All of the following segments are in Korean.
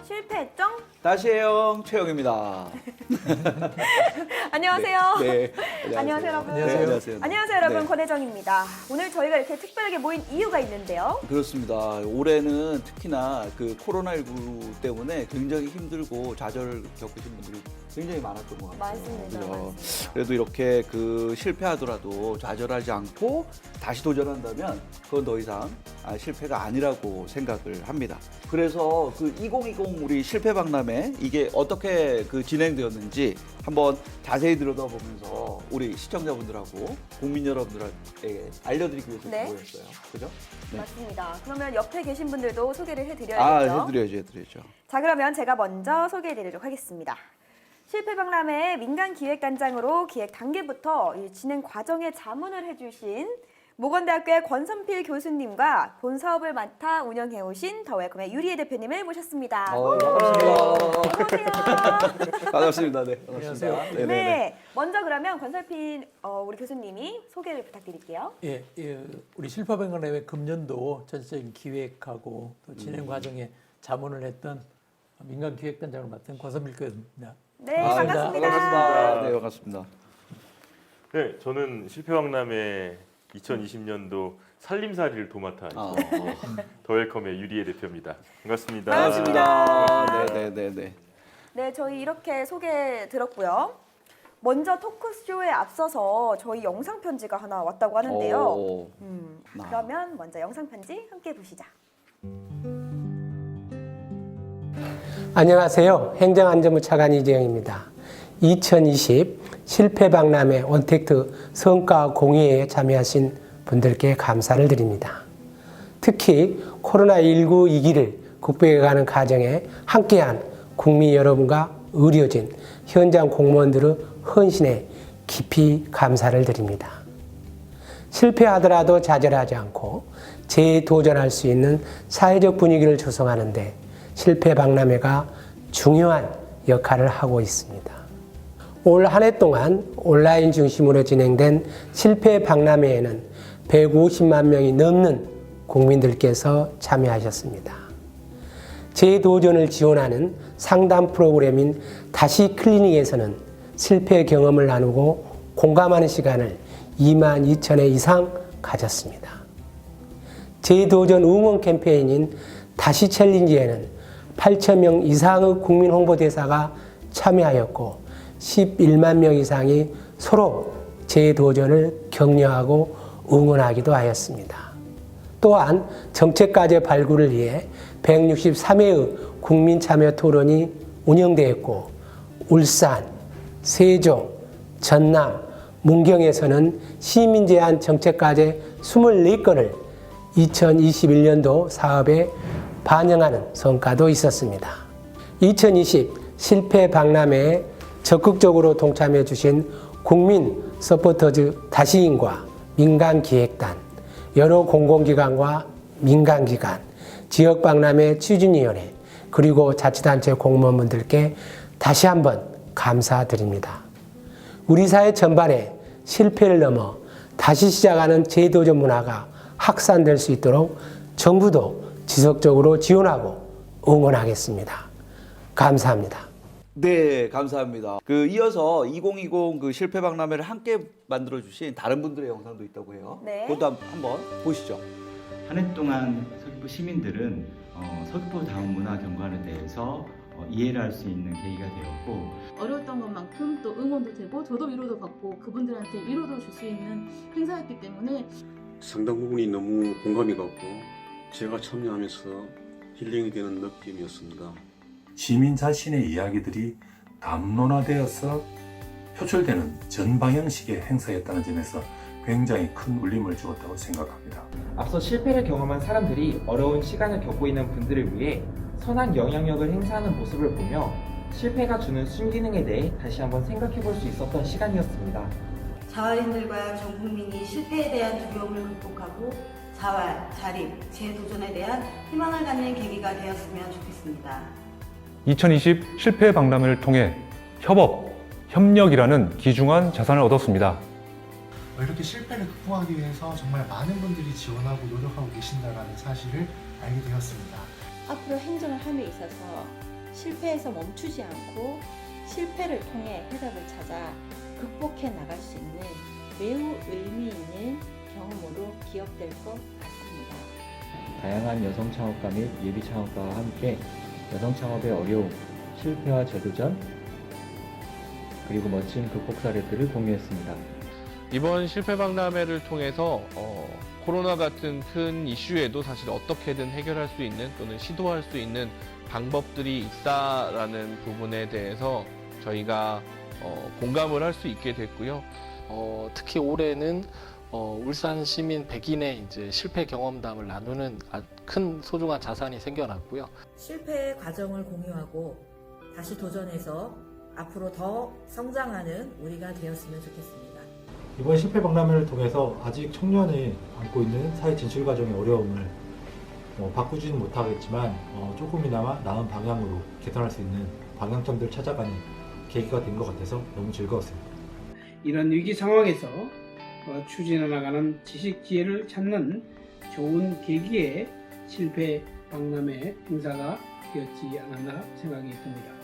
실패했죠? 다시 해요, 최영입니다. 안녕하세요. 네. 안녕하세요, 여러분. 네, 안녕하세요. 안녕하세요, 여러분. 네. 권혜정입니다. 오늘 저희가 이렇게 특별하게 모인 이유가 있는데요. 그렇습니다. 올해는 특히나 그 코로나19 때문에 굉장히 힘들고 좌절 겪으신 분들이 굉장히 많았던 것 같아요. 맞습니다. 그죠? 맞습니다. 그래도 이렇게 그 실패하더라도 좌절하지 않고 다시 도전한다면 그건 더 이상 실패가 아니라고 생각을 합니다. 그래서 그 2020 우리 실패 박람회 이게 어떻게 그 진행되었는지 한번 자세히 들여다보면서 우리 시청자분들하고 국민 여러분들에게 알려드리기 위해서 네. 모였어요. 그죠? 네. 맞습니다. 그러면 옆에 계신 분들도 소개를 해드려야겠죠? 해드려야죠. 자, 그러면 제가 먼저 소개해드리도록 하겠습니다. 실패박람회 민간기획단장으로 기획 단계부터 이 진행 과정에 자문을 해주신 모건대학교의 권선필 교수님과 본 사업을 맡아 운영해오신 더 웰컴의 유리혜 대표님을 모셨습니다. 반갑습니다. 어서오세요. 반갑습니다. 네. 안녕하세요. 네네네. 네, 먼저 그러면 권선필 우리 교수님이 소개를 부탁드릴게요. 예, 우리 실패박람회 금년도 전체적인 기획하고 또 진행 과정에 자문을 했던 민간 기획단장을 맡은 권선필 교수입니다. 네, 반갑습니다. 반갑습니다. 네, 반갑습니다. 네, 저는 실패박람회 2020년도 살림살이를 도맡아 더 웰컴의 유리혜 대표입니다. 반갑습니다. 반갑습니다. 네네네네. 네, 저희 이렇게 소개 들었고요. 먼저 토크쇼에 앞서서 저희 영상 편지가 하나 왔다고 하는데요. 오. 그러면 먼저 영상 편지 함께 보시죠. 안녕하세요. 행정안전부 차관 이재영입니다. 2020 실패박람회 온택트 성과 공유회에 참여하신 분들께 감사를 드립니다. 특히 코로나19 위기를 극복해가는 과정에 함께한 국민 여러분과 의료진, 현장 공무원들의 헌신에 깊이 감사를 드립니다. 실패하더라도 좌절하지 않고 재도전할 수 있는 사회적 분위기를 조성하는 데 실패박람회가 중요한 역할을 하고 있습니다. 올 한 해 동안 온라인 중심으로 진행된 실패박람회에는 150만 명이 넘는 국민들께서 참여하셨습니다. 재도전을 지원하는 상담 프로그램인 다시 클리닉에서는 실패 경험을 나누고 공감하는 시간을 2만 2천 회 이상 가졌습니다. 재도전 응원 캠페인인 다시 챌린지에는 8천 명 이상의 국민 홍보대사가 참여하였고 11만 명 이상이 서로 재도전을 격려하고 응원하기도 하였습니다. 또한 정책과제 발굴을 위해 163회의 국민 참여 토론이 운영되었고 울산, 세종, 전남, 문경에서는 시민 제안 정책과제 24건을 2021년도 사업에 반영하는 성과도 있었습니다. 2020 실패 박람회에 적극적으로 동참해 주신 국민 서포터즈 다시인과 민간기획단, 여러 공공기관과 민간기관, 지역박람회 추진위원회, 그리고 자치단체 공무원분들께 다시 한번 감사드립니다. 우리 사회 전반에 실패를 넘어 다시 시작하는 재도전 문화가 확산될 수 있도록 정부도 지속적으로 지원하고 응원하겠습니다. 감사합니다. 네, 감사합니다. 이어서 2020 그 실패 박람회를 함께 만들어 주신 다른 분들의 영상도 있다고 해요. 네. 그것도 한번 보시죠. 한 해 동안 서귀포 시민들은 서귀포 다음 문화 경관에 대해서 이해를 할 수 있는 계기가 되었고 어려웠던 것만큼 또 응원도 되고 저도 위로도 받고 그분들한테 위로도 줄 수 있는 행사였기 때문에 상당 부분이 너무 공감이 갔고 제가 참여하면서 힐링이 되는 느낌이었습니다. 시민 자신의 이야기들이 담론화되어서 표출되는 전방형식의 행사였다는 점에서 굉장히 큰 울림을 주었다고 생각합니다. 앞서 실패를 경험한 사람들이 어려운 시간을 겪고 있는 분들을 위해 선한 영향력을 행사하는 모습을 보며 실패가 주는 순기능에 대해 다시 한번 생각해 볼 수 있었던 시간이었습니다. 자활인들과 전 국민이 실패에 대한 두려움을 극복하고 자활, 자립, 재도전에 대한 희망을 갖는 계기가 되었으면 좋겠습니다. 2020 실패 박람회를 통해 협업, 협력이라는 귀중한 자산을 얻었습니다. 이렇게 실패를 극복하기 위해서 정말 많은 분들이 지원하고 노력하고 계신다는 사실을 알게 되었습니다. 앞으로 행정을 함에 있어서 실패에서 멈추지 않고 실패를 통해 해답을 찾아 극복해 나갈 수 있는 매우 의미 있는 경험으로 기억될 것 같습니다. 다양한 여성 창업가 및 예비 창업가와 함께 여성 창업의 어려움, 실패와 재도전, 그리고 멋진 극복 사례들을 공유했습니다. 이번 실패박람회를 통해서 코로나 같은 큰 이슈에도 사실 어떻게든 해결할 수 있는 또는 시도할 수 있는 방법들이 있다라는 부분에 대해서 저희가 공감을 할 수 있게 됐고요. 특히 올해는 울산 시민 100인의 이제 실패 경험담을 나누는 큰 소중한 자산이 생겨났고요. 실패의 과정을 공유하고 다시 도전해서 앞으로 더 성장하는 우리가 되었으면 좋겠습니다. 이번 실패 박람회를 통해서 아직 청년이 안고 있는 사회 진출 과정의 어려움을 바꾸지는 못하겠지만 조금이나마 나은 방향으로 개선할 수 있는 방향점들을 찾아가는 계기가 된 것 같아서 너무 즐거웠습니다. 이런 위기 상황에서 추진해 나가는 지식 기회를 찾는 좋은 계기에 실패 박람회 행사가 되었지 않았나 생각이 듭니다.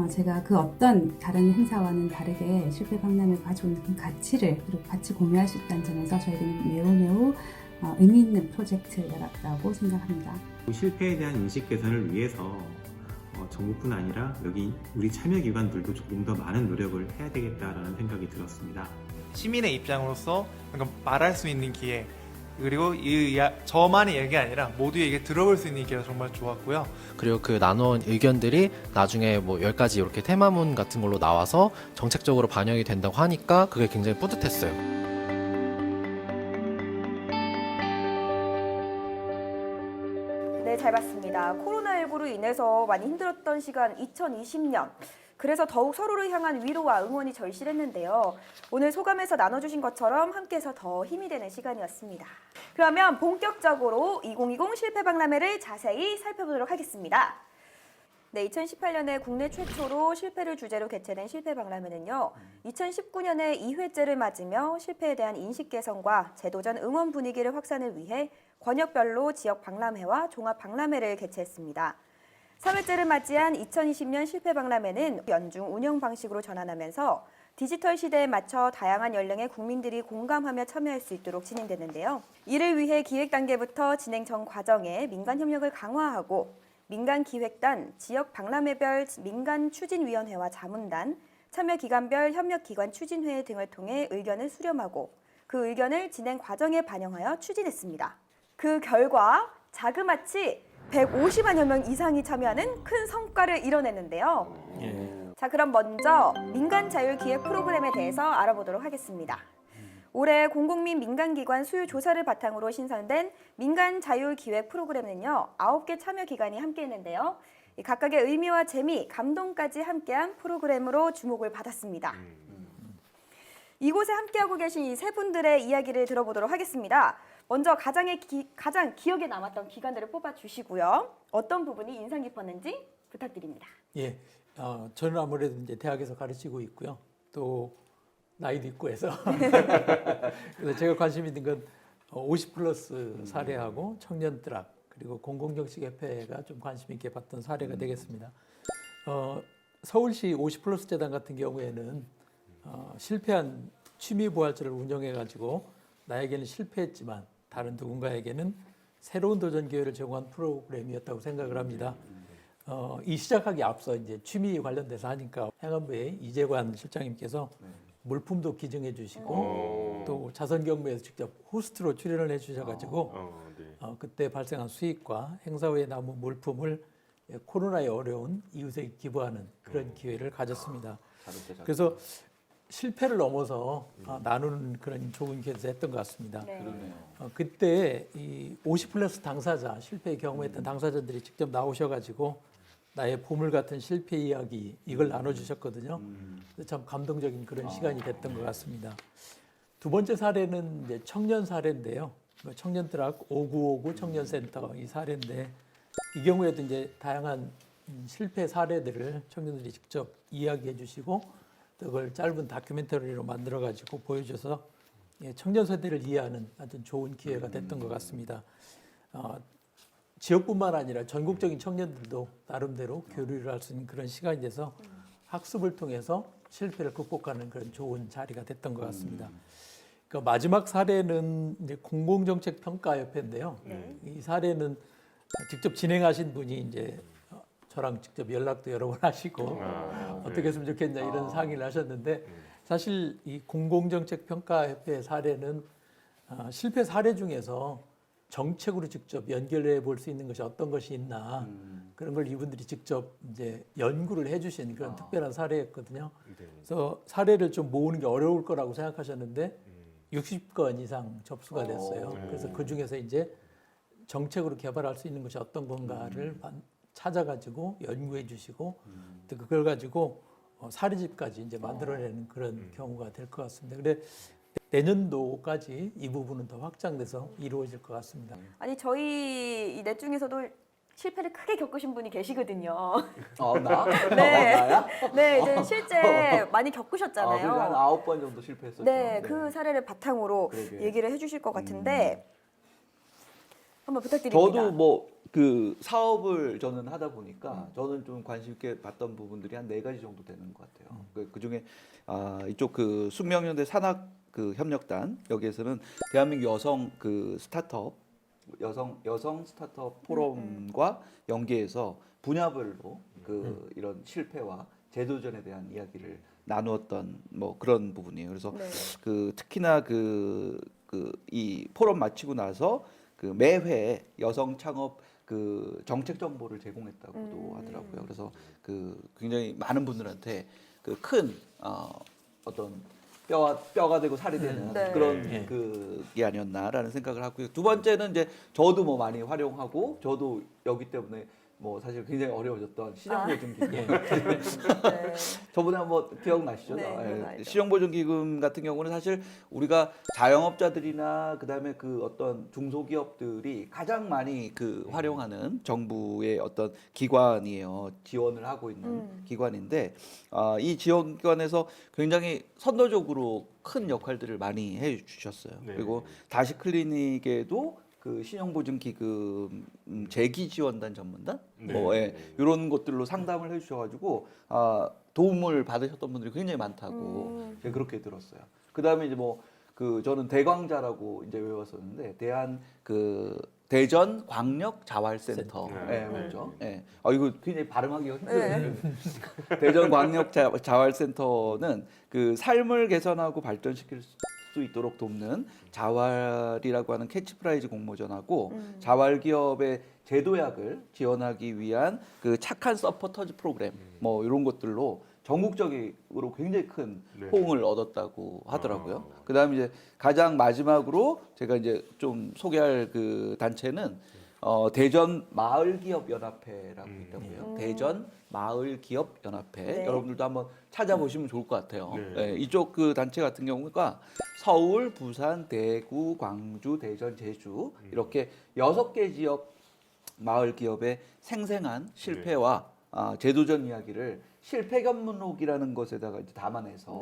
제가 그 어떤 다른 행사와는 다르게 실패 박람회가 가지고 있는 가치를 그리고 같이 공유할 수 있다는 점에서 저에게는 매우 의미 있는 프로젝트라고 생각합니다. 실패에 대한 인식 개선을 위해서 정부뿐 아니라 여기 우리 참여기관들도 조금 더 많은 노력을 해야 되겠다라는 생각이 들었습니다. 시민의 입장으로서 말할 수 있는 기회, 그리고 저만의 얘기 아니라 모두에게 들어볼 수 있는 기회가 정말 좋았고요. 그리고 그 나눠온 의견들이 나중에 뭐 10가지 이렇게 테마문 같은 걸로 나와서 정책적으로 반영이 된다고 하니까 그게 굉장히 뿌듯했어요. 네, 잘 봤습니다. 코로나19로 인해서 많이 힘들었던 시간 2020년. 그래서 더욱 서로를 향한 위로와 응원이 절실했는데요. 오늘 소감에서 나눠주신 것처럼 함께해서 더 힘이 되는 시간이었습니다. 그러면 본격적으로 2020 실패박람회를 자세히 살펴보도록 하겠습니다. 네, 2018년에 국내 최초로 실패를 주제로 개최된 실패박람회는요. 2019년에 2회째를 맞으며 실패에 대한 인식 개선과 재도전 응원 분위기를 확산을 위해 권역별로 지역 박람회와 종합 박람회를 개최했습니다. 3회째를 맞이한 2020년 실패박람회는 연중 운영 방식으로 전환하면서 디지털 시대에 맞춰 다양한 연령의 국민들이 공감하며 참여할 수 있도록 진행됐는데요. 이를 위해 기획 단계부터 진행 전 과정에 민간 협력을 강화하고 민간 기획단, 지역 박람회별 민간 추진위원회와 자문단, 참여기관별 협력기관 추진회 등을 통해 의견을 수렴하고 그 의견을 진행 과정에 반영하여 추진했습니다. 그 결과 자그마치 150만여 명 이상이 참여하는 큰 성과를 이뤄냈는데요. 자, 그럼 먼저 민간 자율 기획 프로그램에 대해서 알아보도록 하겠습니다. 올해 공공민 민간기관 수요 조사를 바탕으로 신설된 민간 자율 기획 프로그램은요, 9개 참여 기관이 함께했는데요. 각각의 의미와 재미, 감동까지 함께한 프로그램으로 주목을 받았습니다. 이곳에 함께하고 계신 이 세 분들의 이야기를 들어보도록 하겠습니다. 먼저 가장 기억에 남았던 기관들을 뽑아주시고요. 어떤 부분이 인상 깊었는지 부탁드립니다. 예, 저는 아무래도 이제 대학에서 가르치고 있고요. 또 나이도 있고 해서 그래서 제가 관심 있는 건 50 플러스 사례하고 청년드락 그리고 공공정책협회가 좀 관심 있게 봤던 사례가 되겠습니다. 서울시 50 플러스 재단 같은 경우에는 실패한 취미부활제를 운영해가지고 나에게는 실패했지만 다른 누군가에게는 새로운 도전 기회를 제공한 프로그램이었다고 생각을 합니다. 이 시작하기 앞서 이제 취미 관련돼서 하니까 행안부의 이재관 실장님께서 물품도 기증해 주시고 또 자선 경무에서 직접 호스트로 출연을 해 주셔가지고 그때 발생한 수익과 행사 후에 남은 물품을 코로나에 어려운 이웃에게 기부하는 그런 기회를 가졌습니다. 그래서 실패를 넘어서 나누는 그런 좋은 기회를 했던 것 같습니다. 그때 이 50 플러스 당사자, 실패에 경험했던 당사자들이 직접 나오셔가지고 나의 보물 같은 실패 이야기 이걸 나눠주셨거든요. 참 감동적인 그런 시간이 됐던 것 같습니다. 두 번째 사례는 이제 청년 사례인데요. 청년드락 5959 청년센터 이 사례인데 이 경우에도 이제 다양한 실패 사례들을 청년들이 직접 이야기해 주시고 그걸 짧은 다큐멘터리로 만들어가지고 보여줘서 청년 세대를 이해하는 아주 좋은 기회가 됐던 것 같습니다. 지역뿐만 아니라 전국적인 청년들도 나름대로 교류를 할 수 있는 그런 시간이 돼서 학습을 통해서 실패를 극복하는 그런 좋은 자리가 됐던 것 같습니다. 그 마지막 사례는 이제 공공정책평가협회인데요. 이 사례는 직접 진행하신 분이 이제 저랑 직접 연락도 여러 번 하시고 어떻게 했으면 좋겠냐 이런 상의를 하셨는데 사실 이 공공정책평가협회 사례는 실패 사례 중에서 정책으로 직접 연결해 볼 수 있는 것이 어떤 것이 있나 그런 걸 이분들이 직접 이제 연구를 해주신 그런 특별한 사례였거든요. 그래서 사례를 좀 모으는 게 어려울 거라고 생각하셨는데 60건 이상 접수가 됐어요. 그래서 그 중에서 이제 정책으로 개발할 수 있는 것이 어떤 건가를 찾아가지고 연구해 주시고 또 그걸 가지고 사례집까지 이제 만들어내는 그런 경우가 될 것 같습니다. 근데 내년도까지 이 부분은 더 확장돼서 이루어질 것 같습니다. 아니 저희 이 넷 중에서도 실패를 크게 겪으신 분이 계시거든요. 나? 네. 나야? 네, 이제 실제 많이 겪으셨잖아요. 그래서 한 9번 정도 실패했었죠. 네, 그 사례를 바탕으로 얘기를 해주실 것 같은데 한번 부탁드립니다. 저도 뭐 그 사업을 저는 하다 보니까 저는 좀 관심 있게 봤던 부분들이 한 4가지 정도 되는 것 같아요. 그 중에 이쪽 그 숙명여대 산학 그 협력단 여기에서는 대한민국 여성 그 스타트업 여성 스타트업 포럼과 연계해서 분야별로 그 이런 실패와 재도전에 대한 이야기를 나누었던 뭐 그런 부분이에요. 그래서 그 특히나 이 포럼 마치고 나서 그 매회 여성 창업 그 정책 정보를 제공했다고도 하더라고요. 그래서 그 굉장히 많은 분들한테 그 큰 어떤 뼈가 되고 살이 되는 그런 그게 아니었나라는 생각을 하고요. 두 번째는 이제 저도 뭐 많이 활용하고 저도 여기 때문에 뭐 사실 굉장히 어려워졌던 신용보증기금. 저번에 한번 기억나시죠? 신용보증기금 같은 경우는 사실 우리가 자영업자들이나 그다음에 그 어떤 중소기업들이 가장 많이 그 활용하는 정부의 어떤 기관이에요. 지원을 하고 있는 기관인데 이 지원기관에서 굉장히 선도적으로 큰 역할들을 많이 해주셨어요. 그리고 다시 클리닉에도 그 신용보증기금 재기지원단 전문단 이런 것들로 상담을 해주셔가지고 도움을 받으셨던 분들이 굉장히 많다고 제가 그렇게 들었어요. 그 다음에 이제 뭐 그 저는 대광자라고 이제 외웠었는데 대전 광역 자활센터 맞죠? 이거 굉장히 발음하기가 힘들어요. 대전 광역 자활센터는 그 삶을 개선하고 발전시킬 수 있도록 돕는 자활이라고 하는 캐치프라이즈 공모전하고 자활기업의 제도약을 지원하기 위한 그 착한 서포터즈 프로그램 뭐 이런 것들로 전국적으로 굉장히 큰 호응을 얻었다고 하더라고요. 그다음에 이제 가장 마지막으로 제가 이제 좀 소개할 그 단체는 대전 마을기업 연합회라고 있다고요. 대전 마을기업 연합회 여러분들도 한번 찾아보시면 좋을 것 같아요. 이쪽 그 단체 같은 경우가 서울, 부산, 대구, 광주, 대전, 제주 이렇게 6개 지역 마을기업의 생생한 실패와 재도전 이야기를 실패견문록이라는 것에다가 이제 담아내서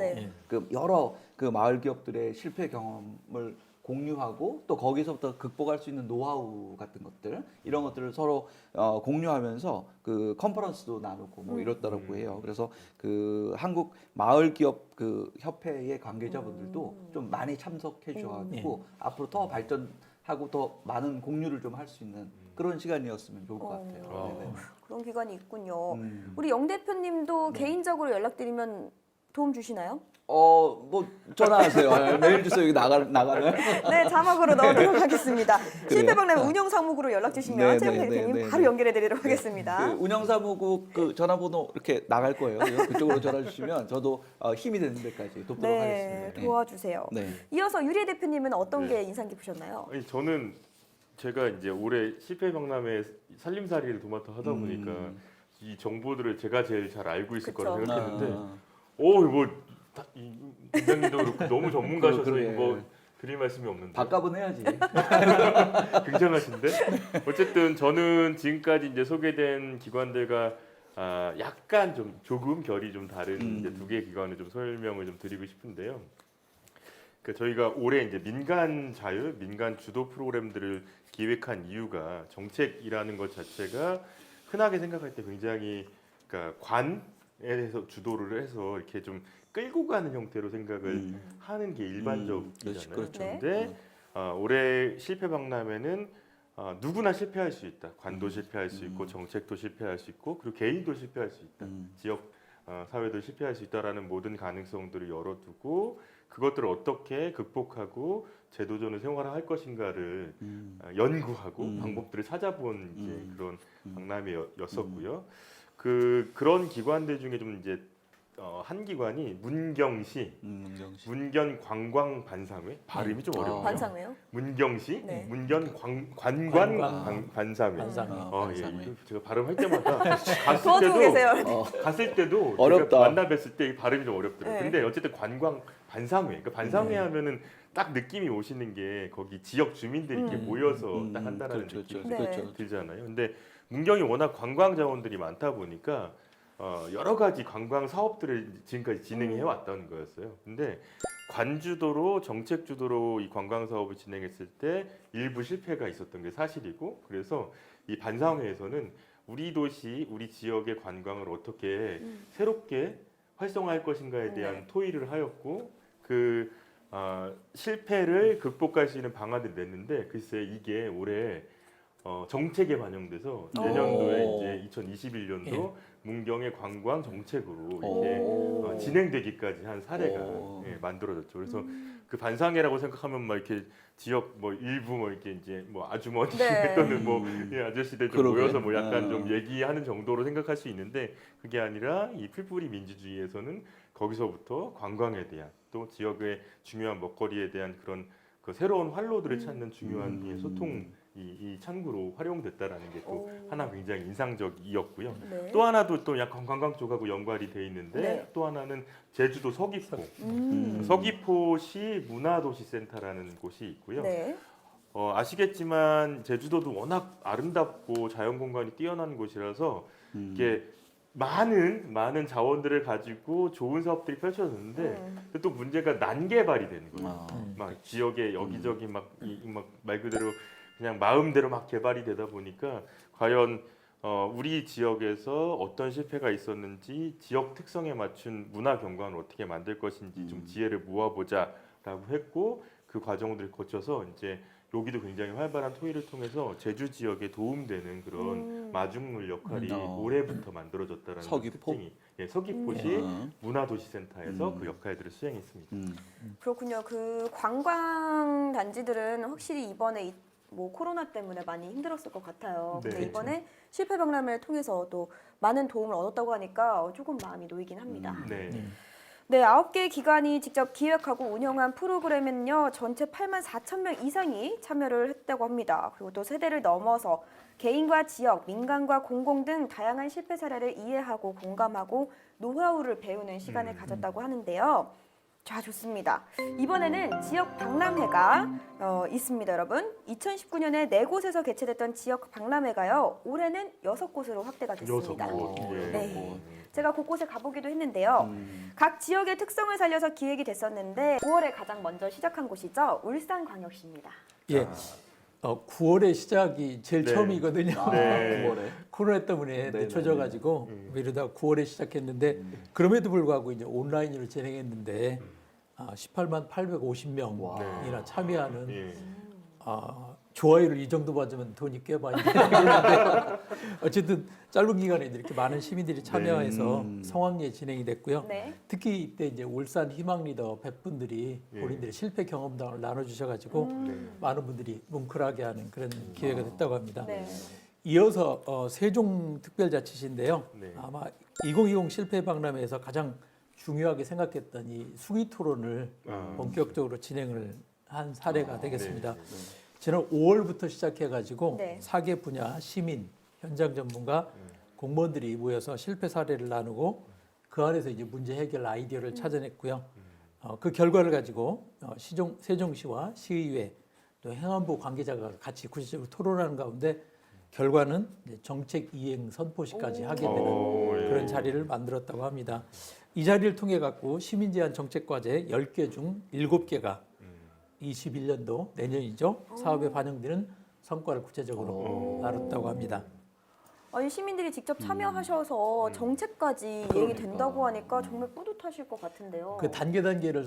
그 여러 그 마을 기업들의 실패 경험을 공유하고 또 거기서부터 극복할 수 있는 노하우 같은 것들 이런 것들을 서로 공유하면서 그 컨퍼런스도 나누고 뭐 이렇더라고 해요. 그래서 그 한국 마을 기업 그 협회의 관계자분들도 좀 많이 참석해 주셔가지고 앞으로 더 발전하고 더 많은 공유를 좀 할 수 있는 그런 시간이었으면 좋을 것 같아요. 그런 기관이 있군요. 우리 영 대표님도 개인적으로 연락드리면 도움 주시나요? 뭐 전화하세요. 메일 주소 여기 나가는. 네, 자막으로 넣어놓도록 하겠습니다. 실패박람회 운영 사무국으로 연락 주시면 최영 대표님 바로 연결해드리도록 하겠습니다. 그 운영 사무국 그 전화번호 이렇게 나갈 거예요. 그쪽으로 전화 주시면 저도 힘이 되는 데까지 돕도록 하겠습니다. 도와주세요. 이어서 유리 대표님은 어떤 게 인상 깊으셨나요? 아니, 저는 제가 이제 올해 실패박람회 살림살이를 도맡아 하다 보니까 이 정보들을 제가 제일 잘 알고 있을 거라 생각했는데 뭐 원장님도 그렇고 너무 전문가셔서 뭐 드릴 말씀이 없는데 밥값은 해야지. 굉장하신데 어쨌든 저는 지금까지 이제 소개된 기관들과 약간 좀 조금 결이 좀 다른 이제 2개 기관을 좀 설명을 좀 드리고 싶은데요. 그 저희가 올해 이제 민간 자율, 민간 주도 프로그램들을 기획한 이유가 정책이라는 것 자체가 흔하게 생각할 때 굉장히 그러니까 관에 대해서 주도를 해서 이렇게 좀 끌고 가는 형태로 생각을 하는 게 일반적이잖아요. 그렇죠. 그런데 올해 실패 박람회는 누구나 실패할 수 있다. 관도 실패할 수 있고 정책도 실패할 수 있고 그리고 개인도 실패할 수 있다. 지역 사회도 실패할 수 있다라는 모든 가능성들을 열어두고 그것들을 어떻게 극복하고 제도전을 생활화할 것인가를 연구하고 방법들을 찾아본 이제 그런 박람회였었고요. 그런 기관들 중에 좀 이제 한 기관이 문경시 문견 관광 반상회 발음이 좀 어렵네요. 반상회요? 문경시 네. 문견 관광 반상회. 예. 제가 발음할 때마다 갔을 때도 어렵다. 만나 뵀을 때 발음이 좀 어렵더라고요. 네. 근데 어쨌든 관광 반상회. 그러니까 반상회 하면은 딱 느낌이 오시는 게 거기 지역 주민들이 이렇게 모여서 딱 한다는 느낌이 들잖아요. 근데 문경이 워낙 관광 자원들이 많다 보니까 여러 가지 관광 사업들을 지금까지 진행해 왔다는 거였어요. 근데 관주도로 정책 주도로 이 관광 사업을 진행했을 때 일부 실패가 있었던 게 사실이고 그래서 이 반상회에서는 우리 도시, 우리 지역의 관광을 어떻게 새롭게 활성화할 것인가에 대한 토의를 하였고 그 실패를 극복할 수 있는 방안을 냈는데 글쎄 이게 올해 정책에 반영돼서 내년도에 이제 2021년도 문경의 관광 정책으로 이렇게 진행되기까지 한 사례가 만들어졌죠. 그래서 그 반상회라고 생각하면 막 이렇게 지역 뭐 일부 뭐 이렇게 이제 뭐 아주머니 또는 뭐 아저씨들 좀 모여서 뭐 약간 좀 얘기하는 정도로 생각할 수 있는데 그게 아니라 이 풀뿌리 민주주의에서는 거기서부터 관광에 대한 또 지역의 중요한 먹거리에 대한 그런 그 새로운 활로들을 찾는 중요한 소통 이 창구로 활용됐다라는 게 또 하나 굉장히 인상적이었고요. 네. 또 하나도 또 약간 관광 쪽하고 연관이 돼 있는데 또 하나는 제주도 서귀포. 서귀포시 문화도시센터라는 곳이 있고요. 네. 아시겠지만 제주도도 워낙 아름답고 자연공간이 뛰어난 곳이라서 이게 많은 자원들을 가지고 좋은 사업들이 펼쳐졌는데 또 문제가 난개발이 되는 거예요. 막 지역에 여기저기 막 말 그대로 그냥 마음대로 막 개발이 되다 보니까 과연 우리 지역에서 어떤 실패가 있었는지 지역 특성에 맞춘 문화 경관을 어떻게 만들 것인지 좀 지혜를 모아보자라고 했고 그 과정들을 거쳐서 이제 여기도 굉장히 활발한 토의를 통해서 제주 지역에 도움되는 그런 마중물 역할이 올해부터 만들어졌다는 특징이 서귀포시 문화도시센터에서 그 역할들을 수행했습니다. 그렇군요. 그 관광 단지들은 확실히 이번에 뭐 코로나 때문에 많이 힘들었을 것 같아요. 근데 이번에 실패 박람회를 통해서 또 많은 도움을 얻었다고 하니까 조금 마음이 놓이긴 합니다. 네, 9개 기관이 직접 기획하고 운영한 프로그램은요, 전체 84,000명 이상이 참여를 했다고 합니다. 그리고 또 세대를 넘어서 개인과 지역, 민간과 공공 등 다양한 실패 사례를 이해하고 공감하고 노하우를 배우는 시간을 가졌다고 하는데요. 자, 좋습니다. 이번에는 지역 박람회가 있습니다, 여러분. 2019년에 4곳에서 개최됐던 지역 박람회가요, 올해는 6곳으로 확대가 됐습니다. 네. 제가 곳곳에 가보기도 했는데요. 각 지역의 특성을 살려서 기획이 됐었는데 9월에 가장 먼저 시작한 곳이죠. 울산광역시입니다. 예. 9월에 시작이 제일 처음이거든요. 9월에. 코로나 때문에 늦춰져가지고 이러다가 9월에 시작했는데 그럼에도 불구하고 이제 온라인으로 진행했는데 18만 850명이나 참여하는 좋아요를 이 정도 받으면 돈이 꽤 많이 되는데 어쨌든 짧은 기간에 이렇게 많은 시민들이 참여해서 성황리에 진행이 됐고요. 특히 이때 이제 울산 희망 리더 100분들이 본인들의 실패 경험담을 나눠주셔가지고 많은 분들이 뭉클하게 하는 그런 기회가 됐다고 합니다. 이어서 세종특별자치시인데요. 아마 2020 실패 박람회에서 가장 중요하게 생각했던 이 수기 토론을 본격적으로 진행을 한 사례가 되겠습니다. 지난 5월부터 시작해가지고 4개 분야 시민, 현장 전문가, 공무원들이 모여서 실패 사례를 나누고 그 안에서 이제 문제 해결 아이디어를 찾아냈고요. 그 결과를 가지고 세종시와 시의회 또 행안부 관계자가 같이 구체적으로 토론하는 가운데 결과는 이제 정책 이행 선포시까지 하게 되는 그런 자리를 만들었다고 합니다. 이 자리를 통해 갖고 시민 제안 정책 과제 10개 중 7개가 21년도 내년이죠. 사업에 반영되는 성과를 구체적으로 알았다고 합니다. 아니 시민들이 직접 참여하셔서 정책까지 이행이 된다고 하니까 정말 뿌듯하실 것 같은데요. 그 단계를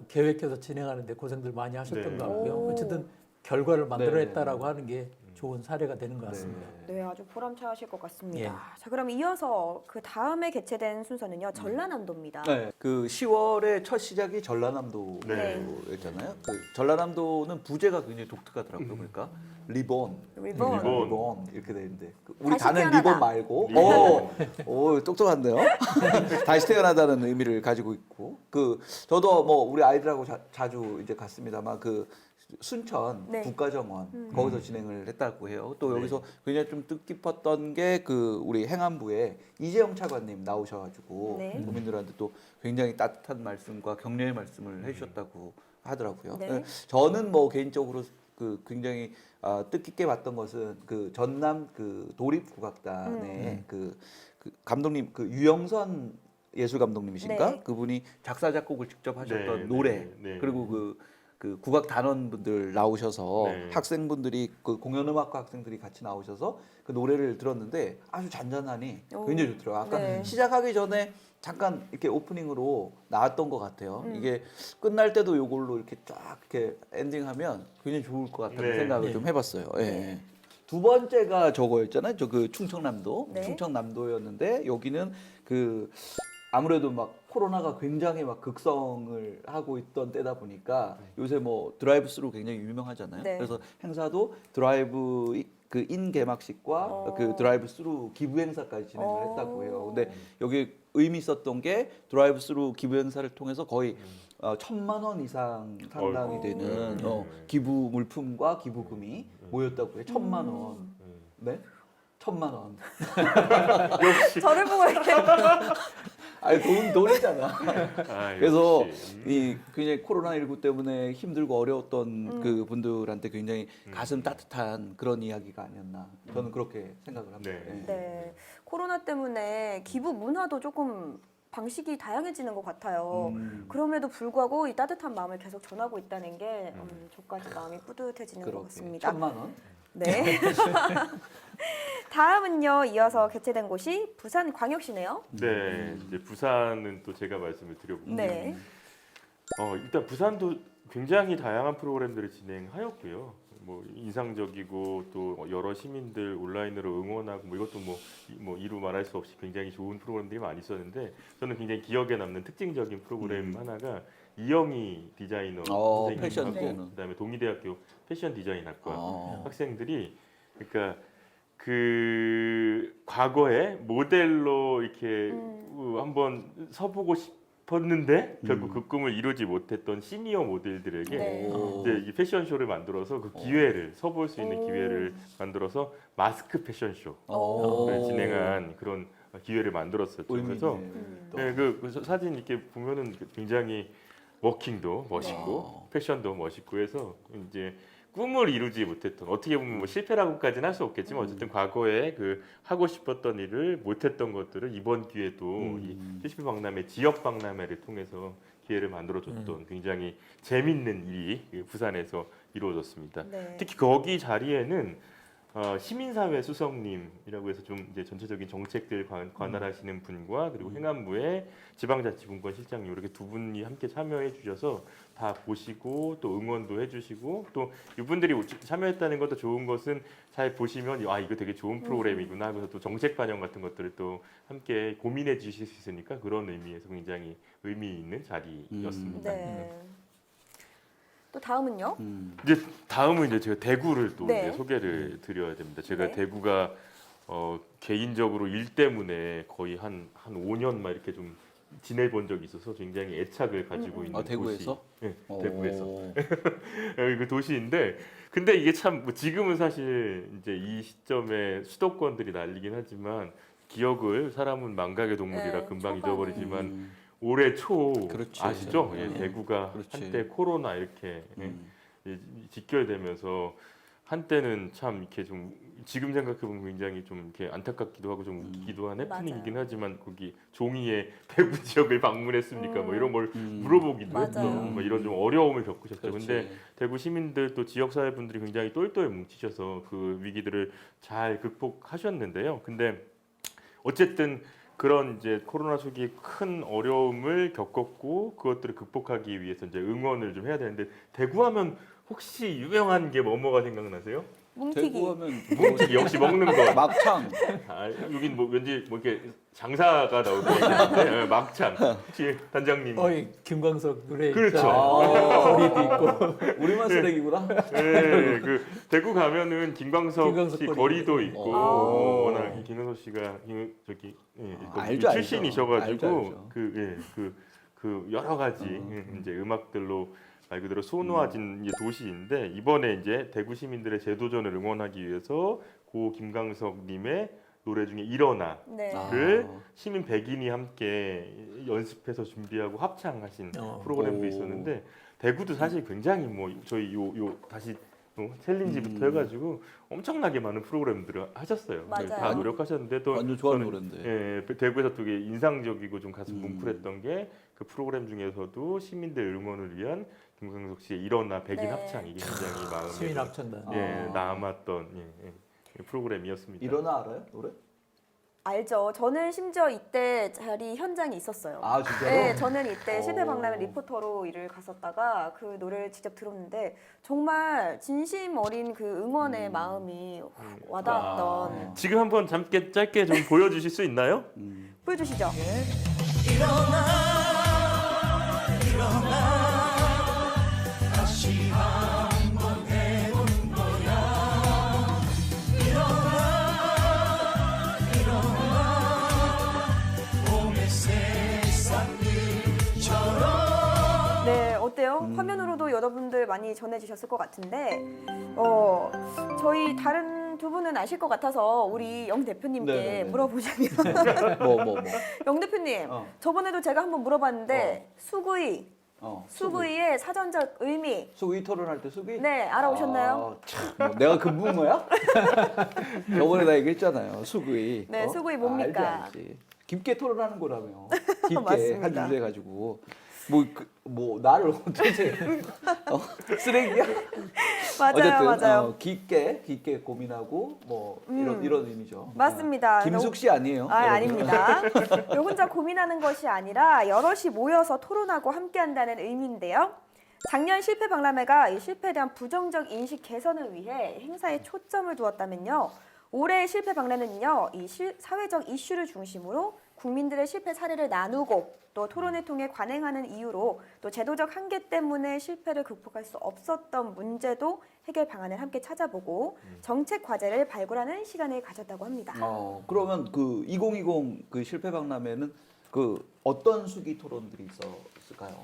계획해서 진행하는데 고생들 많이 하셨던 것 같고요. 어쨌든 결과를 만들어냈다라고 하는 게 좋은 사례가 되는 것 같습니다. 네, 아주 보람차하실 것 같습니다. 예. 자, 그럼 이어서 그 다음에 개최된 순서는요, 전라남도입니다. 네, 그 10월의 첫 시작이 전라남도였잖아요. 그 전라남도는 부제가 굉장히 독특하더라고요. 그러니까 리본 이렇게 되는데 우리 다시 다는 태어나다. 리본 말고 오 똑똑한데요. 다시 태어나다는 의미를 가지고 있고 그 저도 뭐 우리 아이들하고 자주 이제 갔습니다만 그 순천 네. 국가정원 거기서 진행을 했다고 해요. 또 여기서 굉장히 좀 뜻깊었던 게 그 우리 행안부에 이재영 차관님 나오셔가지고 네. 국민들한테 또 굉장히 따뜻한 말씀과 격려의 말씀을 해주셨다고 하더라고요. 네. 저는 뭐 개인적으로 그 굉장히 뜻깊게 봤던 것은 그 전남 그 도립국악단의 그 감독님 그 유영선 예술 감독님이신가? 네. 그분이 작사 작곡을 직접 하셨던 네, 노래 네. 그리고 그 국악 단원분들 나오셔서 네. 학생분들이 그 공연음악과 학생들이 같이 나오셔서 그 노래를 들었는데 아주 잔잔하니 굉장히 좋더라고요. 아까 네. 시작하기 전에 잠깐 이렇게 오프닝으로 나왔던 것 같아요. 이게 끝날 때도 이걸로 이렇게 쫙 이렇게 엔딩하면 굉장히 좋을 것 같다는 네. 생각을 네. 좀 해봤어요. 예. 두 번째가 저거였잖아요. 저 그 충청남도, 네. 충청남도였는데 여기는 그 아무래도 막 코로나가 굉장히 막 극성을 하고 있던 때다 보니까 요새 뭐 드라이브 스루 굉장히 유명하잖아요. 네. 그래서 행사도 드라이브 그 인 개막식과 그 드라이브 스루 기부 행사까지 진행을 했다고 해요. 근데 여기 의미 있었던 게 드라이브 스루 기부 행사를 통해서 거의 1,000만 원 이상 상당이 되는 기부 물품과 기부금이 모였다고 해요. 1,000만 원. 네? 1,000만 원. 저를 보고 이렇게 아니 돈이잖아. 그래서 역시. 이 굉장히 코로나19 때문에 힘들고 어려웠던 그 분들한테 굉장히 가슴 따뜻한 그런 이야기가 아니었나. 저는 그렇게 생각을 합니다. 네. 네, 코로나 때문에 기부 문화도 조금 방식이 다양해지는 것 같아요. 그럼에도 불구하고 이 따뜻한 마음을 계속 전하고 있다는 게 저까지 마음이 뿌듯해지는 것 같습니다. 1,000만 원. 네. 다음은요, 이어서 개최된 곳이 부산광역시네요. 네, 이제 부산은 또 제가 말씀을 드려볼게요. 네. 일단 부산도 굉장히 다양한 프로그램들을 진행하였고요. 뭐 인상적이고 또 여러 시민들 온라인으로 응원하고 뭐 이것도 뭐 이루 말할 수 없이 굉장히 좋은 프로그램들이 많이 있었는데 저는 굉장히 기억에 남는 특징적인 프로그램 하나가 이영희 디자이너 패션 선생님하고 디자이너. 그다음에 동의대학교 패션 디자인학과 학생들이 그러니까 그 과거에 모델로 이렇게 한번 서보고 싶었는데 결국 그 꿈을 이루지 못했던 시니어 모델들에게 이제 이 패션쇼를 만들어서 그 기회를 서볼 수 있는 기회를 만들어서 마스크 패션쇼를 진행한 그런 기회를 만들었었죠. 그래서 네, 그 사진 이렇게 보면은 굉장히 워킹도 멋있고 패션도 멋있고 해서 이제 꿈을 이루지 못했던 어떻게 보면 뭐 실패라고까지는 할 수 없겠지만 어쨌든 과거에 그 하고 싶었던 일을 못했던 것들을 이번 기회도 이 CCP 박람회 지역 박람회를 통해서 기회를 만들어줬던 굉장히 재밌는 일이 부산에서 이루어졌습니다. 네. 특히 거기 자리에는 시민사회 수석님이라고 해서 좀 이제 전체적인 정책들 관할하시는 분과 그리고 행안부의 지방자치분권 실장님 이렇게 두 분이 함께 참여해 주셔서 다 보시고 또 응원도 해주시고 또 이분들이 참여했다는 것도 좋은 것은 잘 보시면 아 이거 되게 좋은 프로그램이구나 그래서 또 정책 반영 같은 것들을 또 함께 고민해 주실 수 있으니까 그런 의미에서 굉장히 의미 있는 자리였습니다. 네. 또 다음은요? 이제 다음은 이제 제가 대구를 또 네. 이제 소개를 드려야 됩니다. 제가 네. 대구가 개인적으로 일 때문에 거의 한 5년 막 이렇게 좀 지내본 적이 있어서 굉장히 애착을 가지고 있는 대구에서? 도시. 네, 대구에서. 그 도시인데 근데 이게 참 뭐 지금은 사실 이제 이 시점에 수도권들이 난리긴 하지만 기억을 사람은 망각의 동물이라 네, 금방 초반에. 잊어버리지만 올해 초 그렇지. 아시죠? 예, 네. 대구가 그렇지. 한때 코로나 이렇게 직결되면서 한때는 참 이렇게 좀 지금 생각해 보면 굉장히 좀 이렇게 안타깝기도 하고 좀 웃기기도 한 해프닝이긴 하지만 거기 종이에 대구 지역을 방문했습니까? 뭐 이런 걸 물어보기도 했죠. 뭐 이런 좀 어려움을 겪으셨죠. 그렇지. 근데 대구 시민들 또 지역 사회 분들이 굉장히 똘똘 뭉치셔서 그 위기들을 잘 극복하셨는데요. 근데 어쨌든 그런 이제 코로나 초기에 큰 어려움을 겪었고 그것들을 극복하기 위해서 이제 응원을 좀 해야 되는데 대구하면 혹시 유명한 게 뭐가 생각나세요? 뭉티기. 뭉티기 역시 먹는 거. 막창. 아, 여긴 뭐 왠지 뭐 이렇게 장사가 나올 것 같은데 막창. 혹시 단장님. 김광석 노래 그렇죠. 있잖아요. 거리도 있고. 우리만 쓰레기구나. 네, 그 대구 가면은 김광석 씨 거리도 있고 워낙 김광석 씨가 저기 알죠, 출신이셔가지고 알죠. 그 여러 가지 이제 음악들로 말 그대로 소노아진 도시인데 이번에 이제 대구 시민들의 재도전을 응원하기 위해서 고 김광석님의 노래 중에 일어나를 시민 100인이 함께 연습해서 준비하고 합창하신 프로그램도 있었는데 대구도 사실 굉장히 뭐 저희 요 다시 챌린지부터 해가지고 엄청나게 많은 프로그램들을 하셨어요. 맞아요. 다 노력하셨는데 또 완전 좋아하는 노래인데. 예, 대구에서 되게 인상적이고 좀 가슴 뭉클했던 게 그 프로그램 중에서도 시민들 응원을 위한 김광석 씨의 일어나 백인 합창 이게 굉장히 마음에 시민 합창단. 남았던 프로그램이었습니다. 일어나 알아요? 노래? 알죠. 저는 심지어 이때 자리 현장에 있었어요. 아, 진짜로? 네, 저는 이때 실패박람회 리포터로 일을 갔었다가 그 노래를 직접 들었는데 정말 진심 어린 그 응원의 마음이 와닿았던. 지금 한번 짧게 좀 보여주실 수 있나요? 보여주시죠. 다시 한번 해보는 거야. 봄의 새싹들처럼. 네, 어때요? 화면으로도 여러분들 많이 전해지셨을 것 같은데 저희 다른 두 분은 아실 것 같아서 우리 영 대표님께 네네네. 물어보자면 뭐. 영 대표님, 저번에도 제가 한번 물어봤는데 수구이, 수구이의 사전적 의미. 수구이 토론할 때 수구이? 네, 알아오셨나요? 뭐 내가 근무인 거야? 저번에 나 얘기했잖아요. 수구이. 네, 수구이 뭡니까? 알지. 깊게 토론하는 거라며. 깊게 맞습니다. 한 주제 가지고. 뭐 나를 어떻게 쓰레기야? 맞아요. 깊게 고민하고 뭐 이런 의미죠. 맞습니다. 김숙 씨 아니에요? 아닙니다. 혼자 고민하는 것이 아니라 여럿이 모여서 토론하고 함께한다는 의미인데요. 작년 실패박람회가 이 실패에 대한 부정적 인식 개선을 위해 행사에 초점을 두었다면요. 올해의 실패박람회는요, 이 사회적 이슈를 중심으로 국민들의 실패 사례를 나누고 또 토론을 통해 관행하는 이유로 또 제도적 한계 때문에 실패를 극복할 수 없었던 문제도 해결 방안을 함께 찾아보고 정책 과제를 발굴하는 시간을 가졌다고 합니다. 그러면 그 2020 그 실패박람회는 그 어떤 수기 토론들이 있었을까요?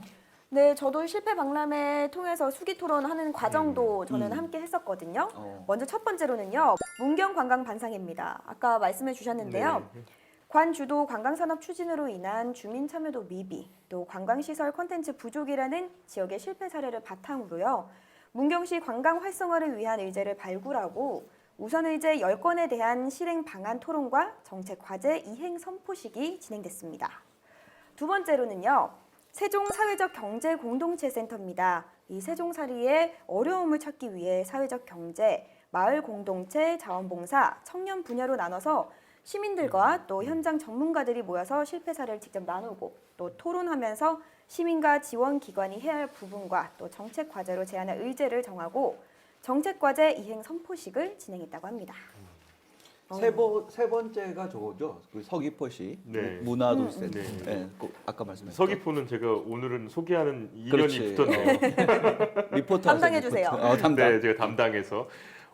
네, 저도 실패 박람회 통해서 수기 토론하는 과정도 저는 함께 했었거든요. 먼저 첫 번째로는요, 문경 관광 반상회입니다. 아까 말씀해 주셨는데요. 관주도 관광산업 추진으로 인한 주민 참여도 미비, 또 관광시설 콘텐츠 부족이라는 지역의 실패 사례를 바탕으로요. 문경시 관광 활성화를 위한 의제를 발굴하고 우선 의제 10건에 대한 실행 방안 토론과 정책 과제 이행 선포식이 진행됐습니다. 두 번째로는요. 세종 사회적 경제 공동체 센터입니다. 이 세종사리의 어려움을 찾기 위해 사회적 경제, 마을 공동체, 자원봉사, 청년 분야로 나눠서 시민들과 또 현장 전문가들이 모여서 실패 사례를 직접 나누고 또 토론하면서 시민과 지원기관이 해야 할 부분과 또 정책 과제로 제안할 의제를 정하고 정책 과제 이행 선포식을 진행했다고 합니다. 세 번째가 저거죠. 그 서귀포시 문화도시센터. 네, 아까 말씀하셨죠. 서귀포는 제가 오늘은 소개하는 인연이 붙었네요. 리포터 담당해 주세요. 담당. 네, 제가 담당해서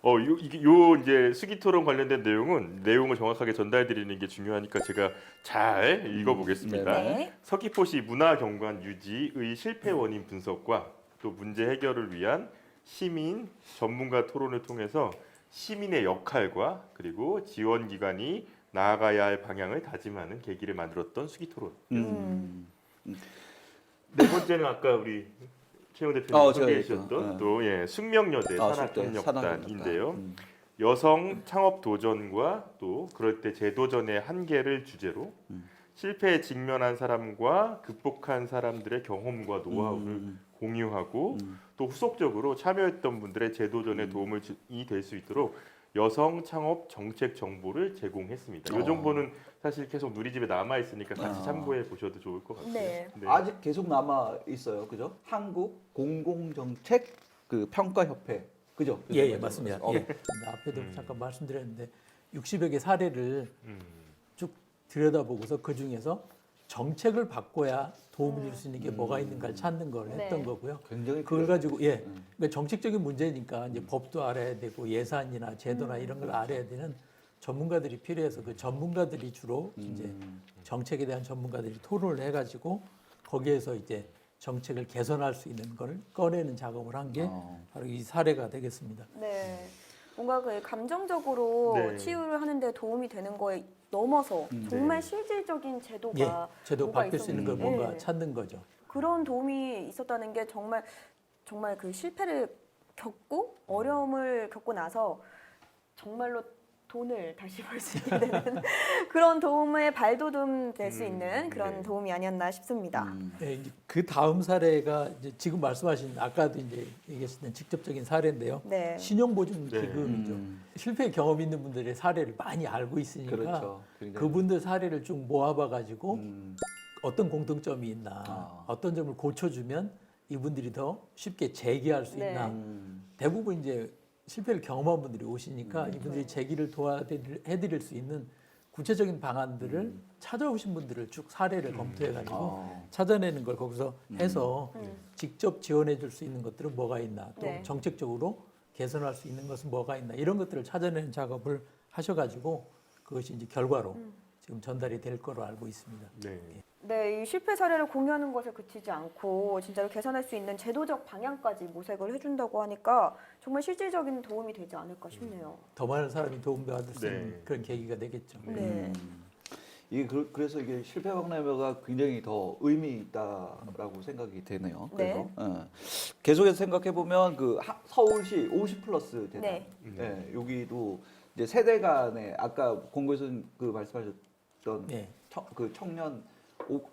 요 이제 수기 토론 관련된 내용을 정확하게 전달해 드리는 게 중요하니까 제가 잘 읽어보겠습니다. 서귀포시 문화경관 유지의 실패 원인 분석과 또 문제 해결을 위한 시민 전문가 토론을 통해서 시민의 역할과 그리고 지원기관이 나아가야 할 방향을 다짐하는 계기를 만들었던 수기 토론이었습니다. 네 번째는 아까 우리 최영 대표님 소개해 주셨던 또 숙명여대 산학협력단인데요. 여성 창업 도전과 또 그럴 때 재도전의 한계를 주제로 실패에 직면한 사람과 극복한 사람들의 경험과 노하우를 공유하고 또 후속적으로 참여했던 분들의 재도전에 도움이 될 수 있도록 여성 창업 정책 정보를 제공했습니다. 이 정보는 사실 계속 누리집에 남아 있으니까 같이 참고해 보셔도 좋을 것 같아요. 네. 네. 아직 계속 남아 있어요, 그죠? 한국 공공정책 그 평가협회, 그죠? 예, 맞습니다. 어. 예. 앞에도 잠깐 말씀드렸는데 60여 개 사례를 쭉 들여다보고서 그 중에서 정책을 바꿔야 도움을 줄 수 있는 게 뭐가 있는가를 찾는 걸 했던 네. 거고요. 굉장히 그걸 가지고 그러니까 정책적인 문제니까 이제 법도 알아야 되고 예산이나 제도나 이런 걸 알아야 되는 전문가들이 필요해서 그 전문가들이 주로 이제 정책에 대한 전문가들이 토론을 해가지고 거기에서 이제 정책을 개선할 수 있는 걸 꺼내는 작업을 한 게 바로 이 사례가 되겠습니다. 네. 뭔가 그 감정적으로 네. 치유를 하는데 도움이 되는 거에 넘어서 정말 실질적인 제도가 예, 제도 뭐가 바뀔 수 있는 걸 있었는지. 뭔가 네. 찾는 거죠. 그런 도움이 있었다는 게 정말 그 실패를 겪고 어려움을 겪고 나서 정말로 돈을 다시 벌 수 있게 되는 그런 도움의 발돋움 될 수 있는 그런 도움이 아니었나 싶습니다. 네, 이제 그 다음 사례가 이제 지금 말씀하신 아까도 이제 얘기하셨던 직접적인 사례인데요. 네. 신용보증기금이죠. 실패 경험 있는 분들의 사례를 많이 알고 있으니까 그렇죠. 굉장히. 그분들 사례를 쭉 모아봐가지고 어떤 공통점이 있나, 어떤 점을 고쳐주면 이분들이 더 쉽게 재기할 수 네. 있나. 대부분 이제 실패를 경험한 분들이 오시니까 이분들이 재기를 도와드릴 수 있는 구체적인 방안들을 찾아오신 분들을 쭉 사례를 검토해가지고 찾아내는 걸 거기서 해서 직접 지원해 줄 수 있는 것들은 뭐가 있나, 또 네. 정책적으로 개선할 수 있는 것은 뭐가 있나, 이런 것들을 찾아내는 작업을 하셔가지고 그것이 이제 결과로 지금 전달이 될 거로 알고 있습니다. 네. 네, 이 실패 사례를 공유하는 것에 그치지 않고 진짜로 개선할 수 있는 제도적 방향까지 모색을 해준다고 하니까 정말 실질적인 도움이 되지 않을까 싶네요. 더 많은 사람이 도움받을 수 있는 네. 그런 계기가 되겠죠. 네. 이게 그래서 이게 실패 박람회가 굉장히 더 의미 있다라고 생각이 되네요. 그래서 네. 계속해서 생각해 보면 그 서울시 50+ 대단, 네. 여기도 이제 세대 간의 아까 공고에서 그 말씀하셨던 네. 그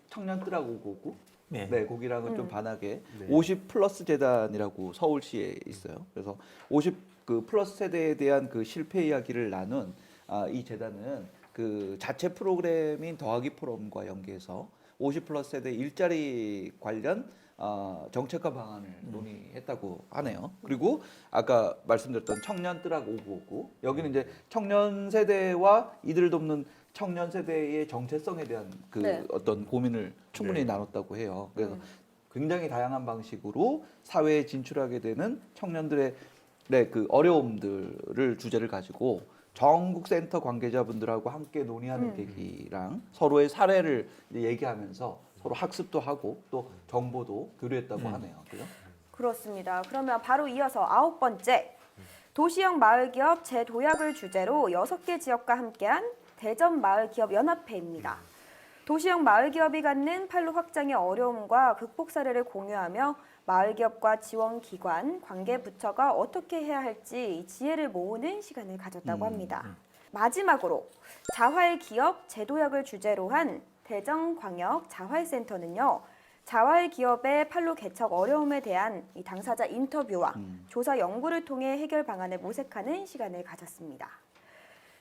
청년들하고 오고 네. 거기랑은 좀 반하게 네. 50+ 재단이라고 서울시에 있어요. 그래서 50 그 플러스 세대에 대한 그 실패 이야기를 나눈 이 재단은 그 자체 프로그램인 더하기 포럼과 연계해서 50+ 세대 일자리 관련 정책과 방안을 논의했다고 하네요. 그리고 아까 말씀드렸던 청년들하고 599 여기는 이제 청년 세대와 이들을 돕는 청년 세대의 정체성에 대한 그 네. 어떤 고민을 충분히 나눴다고 해요. 그래서 굉장히 다양한 방식으로 사회에 진출하게 되는 청년들의 그 어려움들을 주제를 가지고 전국 센터 관계자분들하고 함께 논의하는 계기랑 서로의 사례를 이제 얘기하면서 서로 학습도 하고 또 정보도 교류했다고 하네요. 그죠? 그렇습니다. 그러면 바로 이어서 9번째 도시형 마을기업 재도약을 주제로 6개 지역과 함께한 대전 마을기업연합회입니다. 도시형 마을기업이 갖는 판로 확장의 어려움과 극복 사례를 공유하며 마을기업과 지원기관, 관계부처가 어떻게 해야 할지 지혜를 모으는 시간을 가졌다고 합니다. 마지막으로 자활기업 재도약을 주제로 한 대전광역 자활센터는요. 자활기업의 판로 개척 어려움에 대한 이 당사자 인터뷰와 조사 연구를 통해 해결 방안을 모색하는 시간을 가졌습니다.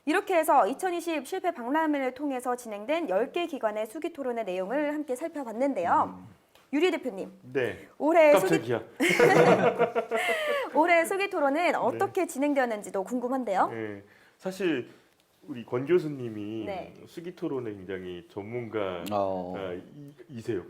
이렇게 해서 2020 실패 박람회를 통해서 진행된 10개 기관의 수기 토론의 내용을 함께 살펴봤는데요. 유리 대표님, 네. 올해 깜짝이야. 올해 수기 토론은 어떻게 진행되었는지도 궁금한데요. 네. 사실 우리 권 교수님이 네. 수기 토론에 굉장히 전문가이세요.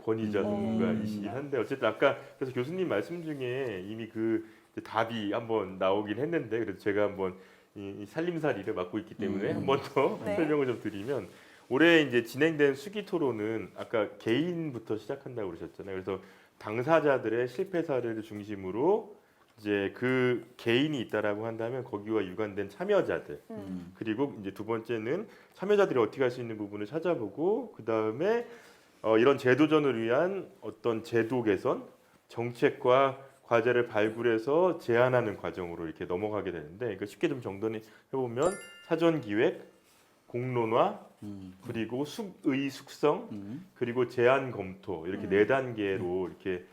권위자 전문가이시긴 한데 어쨌든 아까 그래서 교수님 말씀 중에 이미 그 답이 한번 나오긴 했는데 그래서 제가 한번 이 살림살이를 맡고 있기 때문에 한 번 더 네. 설명을 좀 드리면 올해 이제 진행된 수기 토론은 아까 개인부터 시작한다고 그러셨잖아요. 그래서 당사자들의 실패 사례를 중심으로 이제 그 개인이 있다라고 한다면 거기와 유관된 참여자들 그리고 이제 두 번째는 참여자들이 어떻게 할 수 있는 부분을 찾아보고 그 다음에 이런 재도전을 위한 어떤 제도 개선 정책과 과제를 발굴해서 제안하는 과정으로 이렇게 넘어가게 되는데 그 쉽게 좀 정돈해 보면 사전 기획, 공론화, 그리고 의의 숙성, 그리고 제안 검토 이렇게 네 단계로 이렇게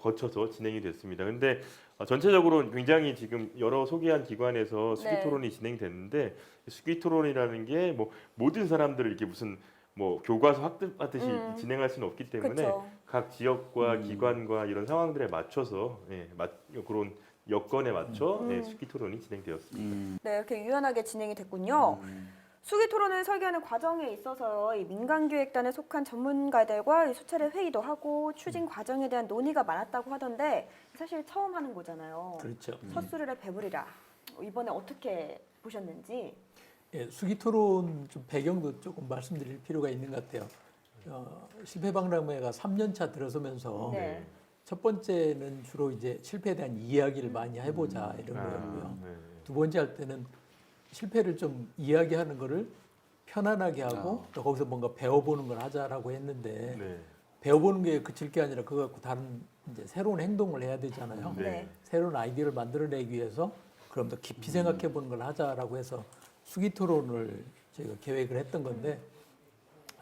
거쳐서 진행이 됐습니다. 근데 전체적으로 굉장히 지금 여러 소개한 기관에서 수기 토론이 진행됐는데 수기 토론이라는 게 뭐 모든 사람들을 이렇게 무슨 뭐 교과서 학습하듯이 진행할 수는 없기 때문에 그쵸. 각 지역과 기관과 이런 상황들에 맞춰서 그런 여건에 맞춰 수기 토론이 진행되었습니다. 네, 이렇게 유연하게 진행이 됐군요. 수기 토론을 설계하는 과정에 있어서 이 민간기획단에 속한 전문가들과 수차례 회의도 하고 추진 과정에 대한 논의가 많았다고 하던데 사실 처음 하는 거잖아요. 그렇죠. 헛수를 배부리라. 이번에 어떻게 보셨는지? 예, 수기 토론 좀 배경도 조금 말씀드릴 필요가 있는 것 같아요. 실패 박람회가 3년차 들어서면서 네. 첫 번째는 주로 이제 실패에 대한 이야기를 많이 해보자 이런 거였고요. 두 번째 할 때는 실패를 좀 이야기하는 거를 편안하게 하고 또 거기서 뭔가 배워보는 걸 하자라고 했는데 배워보는 게 그칠 게 아니라 그거 갖고 다른 이제 새로운 행동을 해야 되잖아요. 네. 새로운 아이디어를 만들어내기 위해서 그럼 더 깊이 생각해보는 걸 하자라고 해서 수기 토론을 저희가 계획을 했던 건데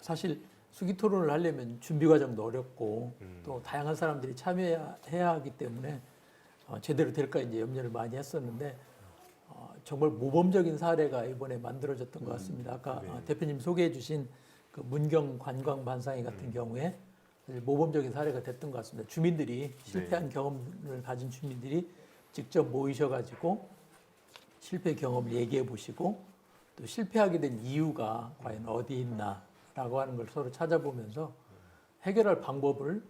사실 수기 토론을 하려면 준비 과정도 어렵고 또 다양한 사람들이 참여해야 하기 때문에 제대로 될까 이제 염려를 많이 했었는데 정말 모범적인 사례가 이번에 만들어졌던 것 같습니다. 아까 대표님 소개해 주신 그 문경 관광 반상회 같은 경우에 사실 모범적인 사례가 됐던 것 같습니다. 주민들이 실패한 경험을 가진 주민들이 직접 모이셔가지고 실패 경험을 얘기해 보시고 또 실패하게 된 이유가 과연 어디 있나라고 하는 걸 서로 찾아보면서 해결할 방법을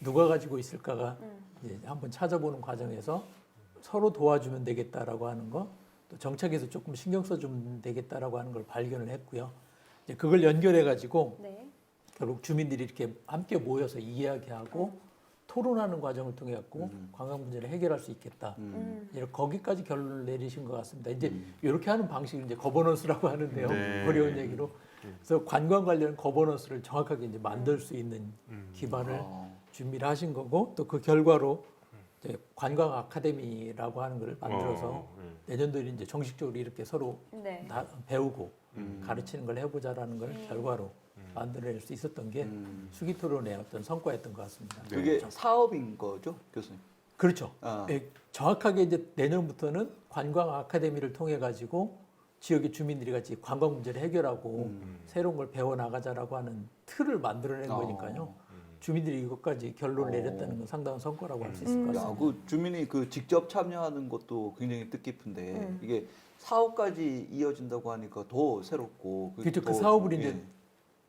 누가 가지고 있을까가 이제 한번 찾아보는 과정에서 서로 도와주면 되겠다라고 하는 거, 또 정책에서 조금 신경 써주면 되겠다라고 하는 걸 발견을 했고요. 이제 그걸 연결해 가지고 결국 주민들이 이렇게 함께 모여서 이야기하고 토론하는 과정을 통해 갖고 관광 문제를 해결할 수 있겠다. 이제 거기까지 결론을 내리신 것 같습니다. 이제 이렇게 하는 방식을 이제 거버넌스라고 하는데요. 어려운 얘기로. 그래서 관광 관련 거버넌스를 정확하게 이제 만들 수 있는 기반을 준비를 하신 거고 또 그 결과로 이제 관광 아카데미라고 하는 걸 만들어서 내년도에 이제 정식적으로 이렇게 서로 다 배우고 가르치는 걸 해보자라는 걸 결과로 만들어낼 수 있었던 게 수기 토론의 어떤 성과였던 것 같습니다. 그게 사업인 거죠, 교수님? 그렇죠. 예, 정확하게 이제 내년부터는 관광 아카데미를 통해 가지고 지역의 주민들이 같이 관광 문제를 해결하고 새로운 걸 배워 나가자라고 하는 틀을 만들어낸 거니까요. 주민들이 이것까지 결론을 내렸다는 건 상당한 성과라고 할 수 있을 것 같습니다. 그 주민이 그 직접 참여하는 것도 굉장히 뜻깊은데 이게 사업까지 이어진다고 하니까 더 새롭고 그렇죠. 그 사업을 이제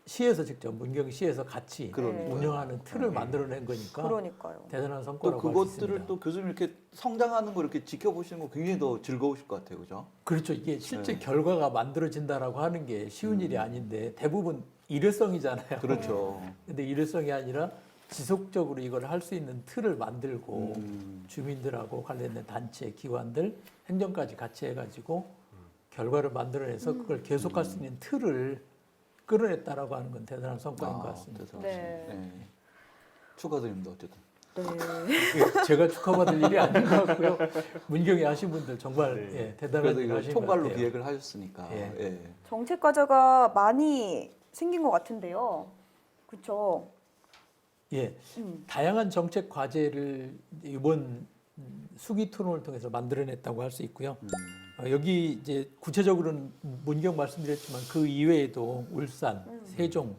시에서 직접 문경시에서 같이 운영하는 틀을 만들어낸 거니까 그러니까요. 대단한 또 성과라고 할 수 있습니다. 그것들을 또 교수님 이렇게 성장하는 거 이렇게 지켜보시는 거 굉장히 더 즐거우실 것 같아요, 그죠? 그렇죠. 이게 실제 결과가 만들어진다라고 하는 게 쉬운 일이 아닌데 대부분 일회성이잖아요. 그렇죠. 근데 일회성이 아니라 지속적으로 이걸 할 수 있는 틀을 만들고 주민들하고 관련된 단체, 기관들, 행정까지 같이 해가지고 결과를 만들어내서 그걸 계속할 수 있는 틀을 끌어냈다라고 하는 건 대단한 성과인 것 같습니다. 네. 축하드립니다, 어쨌든. 네. 제가 축하받을 일이 아닌 것 같고요. 문경에 하신 분들 정말 대단한 일 하신 것 같아요. 총괄로 기획을 하셨으니까. 정책 과제가 많이 생긴 것 같은데요. 그렇죠? 예, 다양한 정책 과제를 이번 수기 토론을 통해서 만들어냈다고 할 수 있고요. 여기 이제 구체적으로는 문경 말씀드렸지만 그 이외에도 울산, 세종,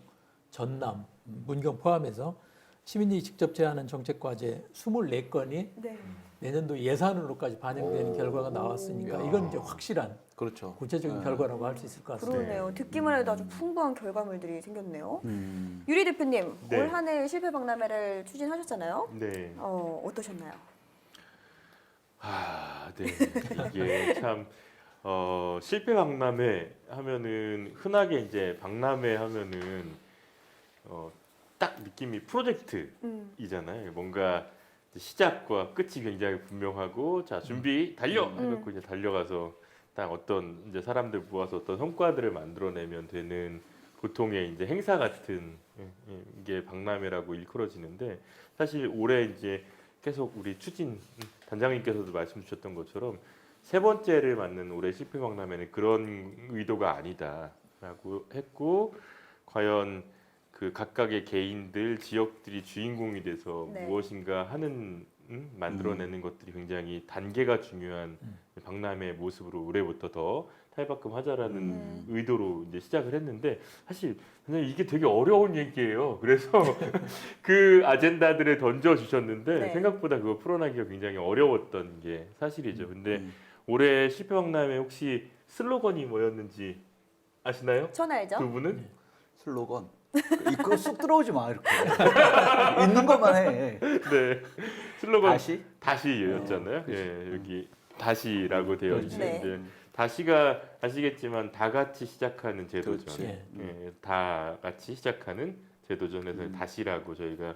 전남, 문경 포함해서 시민이 직접 제안한 정책 과제 24건이 내년도 예산으로까지 반영되는 결과가 나왔으니까 이건 이제 확실한 구체적인 결과라고 할 수 있을 것 같습니다. 그러네요. 듣기만 해도 아주 풍부한 결과물들이 생겼네요. 유리 대표님, 올 한 해 실패 박람회를 추진하셨잖아요. 네. 어떠셨나요? 네. 이게 참 실패 박람회 하면은 흔하게 이제 박람회 하면은 딱 느낌이 프로젝트이잖아요. 뭔가 시작과 끝이 굉장히 분명하고 자 준비 달려 해놓고 이제 달려가서 딱 어떤 이제 사람들 모아서 어떤 성과들을 만들어내면 되는 보통의 이제 행사 같은 게 박람회라고 일컬어지는데 사실 올해 이제 계속 우리 추진 단장님께서도 말씀 주셨던 것처럼 세 번째를 맞는 올해 실패박람회는 그런 의도가 아니다라고 했고, 과연 그 각각의 개인들, 지역들이 주인공이 돼서 네. 무엇인가 하는 만들어내는 것들이 굉장히 단계가 중요한 박람회 모습으로 올해부터 더 탈바꿈하자라는 의도로 이제 시작을 했는데, 사실 그냥 이게 되게 어려운 얘기예요. 그래서 그 아젠다들을 던져 주셨는데 네. 생각보다 그거 풀어나기가 굉장히 어려웠던 게 사실이죠. 근데 올해 실패박람회 혹시 슬로건이 뭐였는지 아시나요? 전 알죠. 두 분은? 슬로건. 이거 쑥 들어오지 마 이렇게. 있는 것만 해. 네. 슬로건 다시? 였잖아요. 예, 여기 다시라고 되어 그렇지. 있는데 다시가 아시겠지만 다 같이 시작하는 제도전. 그렇지. 예, 다 같이 시작하는 제도전에서 다시라고 저희가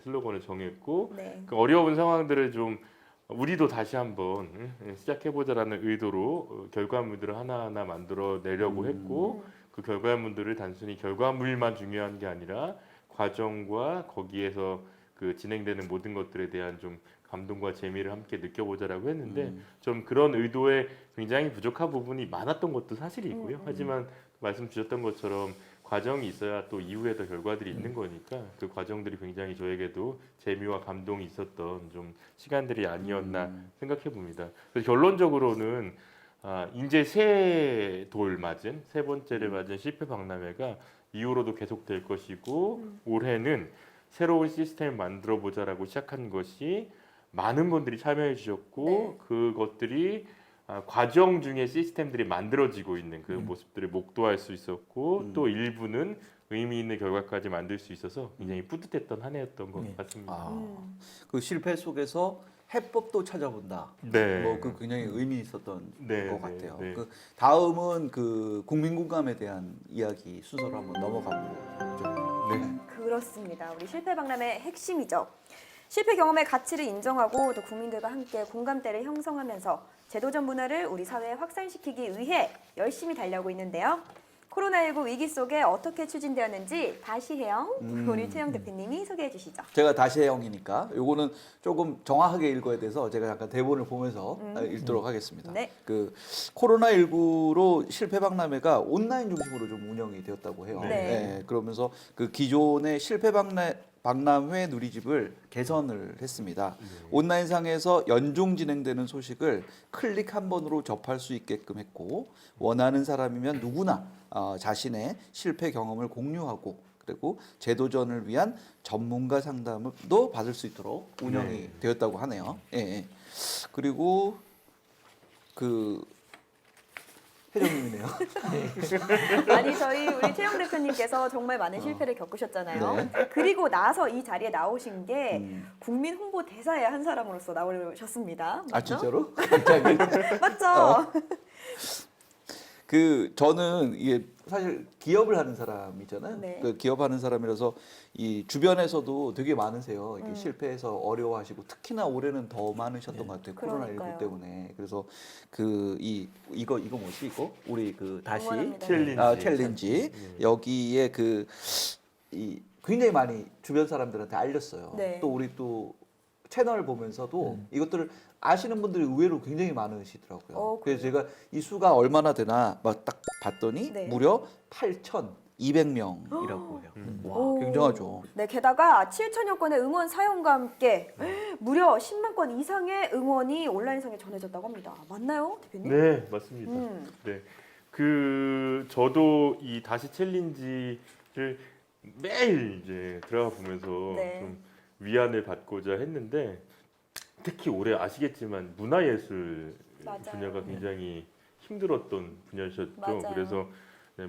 슬로건을 정했고, 네. 그 어려운 상황들을 좀 우리도 다시 한번 시작해보자라는 의도로 결과물들을 하나하나 만들어 내려고 했고, 그 결과물들을 단순히 결과물만 중요한 게 아니라 과정과 거기에서 그 진행되는 모든 것들에 대한 좀 감동과 재미를 함께 느껴보자라고 했는데 좀 그런 의도에 굉장히 부족한 부분이 많았던 것도 사실이고요. 하지만 말씀 주셨던 것처럼 과정이 있어야 또 이후에 더 결과들이 있는 거니까 그 과정들이 굉장히 저에게도 재미와 감동이 있었던 좀 시간들이 아니었나 생각해 봅니다. 그래서 결론적으로는 이제 세 돌 맞은 세 번째를 맞은 실패 박람회가 이후로도 계속될 것이고, 올해는 새로운 시스템을 만들어 보자라고 시작한 것이 많은 분들이 참여해 주셨고, 그것들이 과정 중에 시스템들이 만들어지고 있는 그 모습들을 목도할 수 있었고, 또 일부는 의미 있는 결과까지 만들 수 있어서 굉장히 뿌듯했던 한 해였던 것 같습니다. 그 실패 속에서 해법도 찾아본다. 네. 뭐 그 굉장히 의미 있었던 네, 것 네, 같아요. 네. 그 다음은 그 국민 공감에 대한 이야기 순서로 한번 넘어가 보죠. 네. 그렇습니다. 우리 실패 박람회의 핵심이죠. 실패 경험의 가치를 인정하고 또 국민들과 함께 공감대를 형성하면서 제도전 문화를 우리 사회에 확산시키기 위해 열심히 달려오고 있는데요. 코로나19 위기 속에 어떻게 추진되었는지 다시 해영 우리 최영 대표님이 소개해 주시죠. 제가 다시 해영이니까 요거는 조금 정확하게 읽어야 돼서 제가 잠깐 대본을 보면서 읽도록 하겠습니다. 네. 그 코로나19로 실패 박람회가 온라인 중심으로 좀 운영이 되었다고 해요. 네. 그러면서 그 기존의 실패 박람회 누리집을 개선을 했습니다. 온라인상에서 연중 진행되는 소식을 클릭 한 번으로 접할 수 있게끔 했고, 원하는 사람이면 누구나 자신의 실패 경험을 공유하고, 그리고 재도전을 위한 전문가 상담도 받을 수 있도록 운영이 되었다고 하네요. 예. 그리고 그 회장님이네요. 아니 저희 우리 최영 대표님께서 정말 많은 실패를 겪으셨잖아요. 네. 그리고 나서 이 자리에 나오신 게 국민 홍보 대사의 한 사람으로서 나오셨습니다. 맞죠? 아 진짜로? 갑자기? 맞죠? 그 저는 이게 사실 기업을 하는 사람이잖아요. 네. 그 기업하는 사람이라서 이 주변에서도 되게 많으세요. 이게 실패해서 어려워하시고, 특히나 올해는 더 많으셨던 것 같아요. 그러니까요. 코로나19 때문에. 그래서 그 이거 뭐지 이거 우리 그 다시 응원합니다. 챌린지 여기에 그 이 굉장히 많이 주변 사람들한테 알렸어요. 네. 또 우리 또 채널 보면서도 이것들을 아시는 분들이 의외로 굉장히 많으시더라고요. 그래서 제가 이 수가 얼마나 되나 막 딱 봤더니 네. 무려 8,200명이라고 해요. 와, 굉장하죠. 네, 게다가 7천여 건의 응원 사연과 함께 무려 10만 건 이상의 응원이 온라인상에 전해졌다고 합니다. 맞나요, 대표님? 네, 맞습니다. 네, 그 저도 이 다시 챌린지를 매일 이제 들어가 보면서 네. 좀 위안을 받고자 했는데, 특히 올해 아시겠지만 문화예술 맞아요. 분야가 굉장히 힘들었던 분야셨죠. 맞아요. 그래서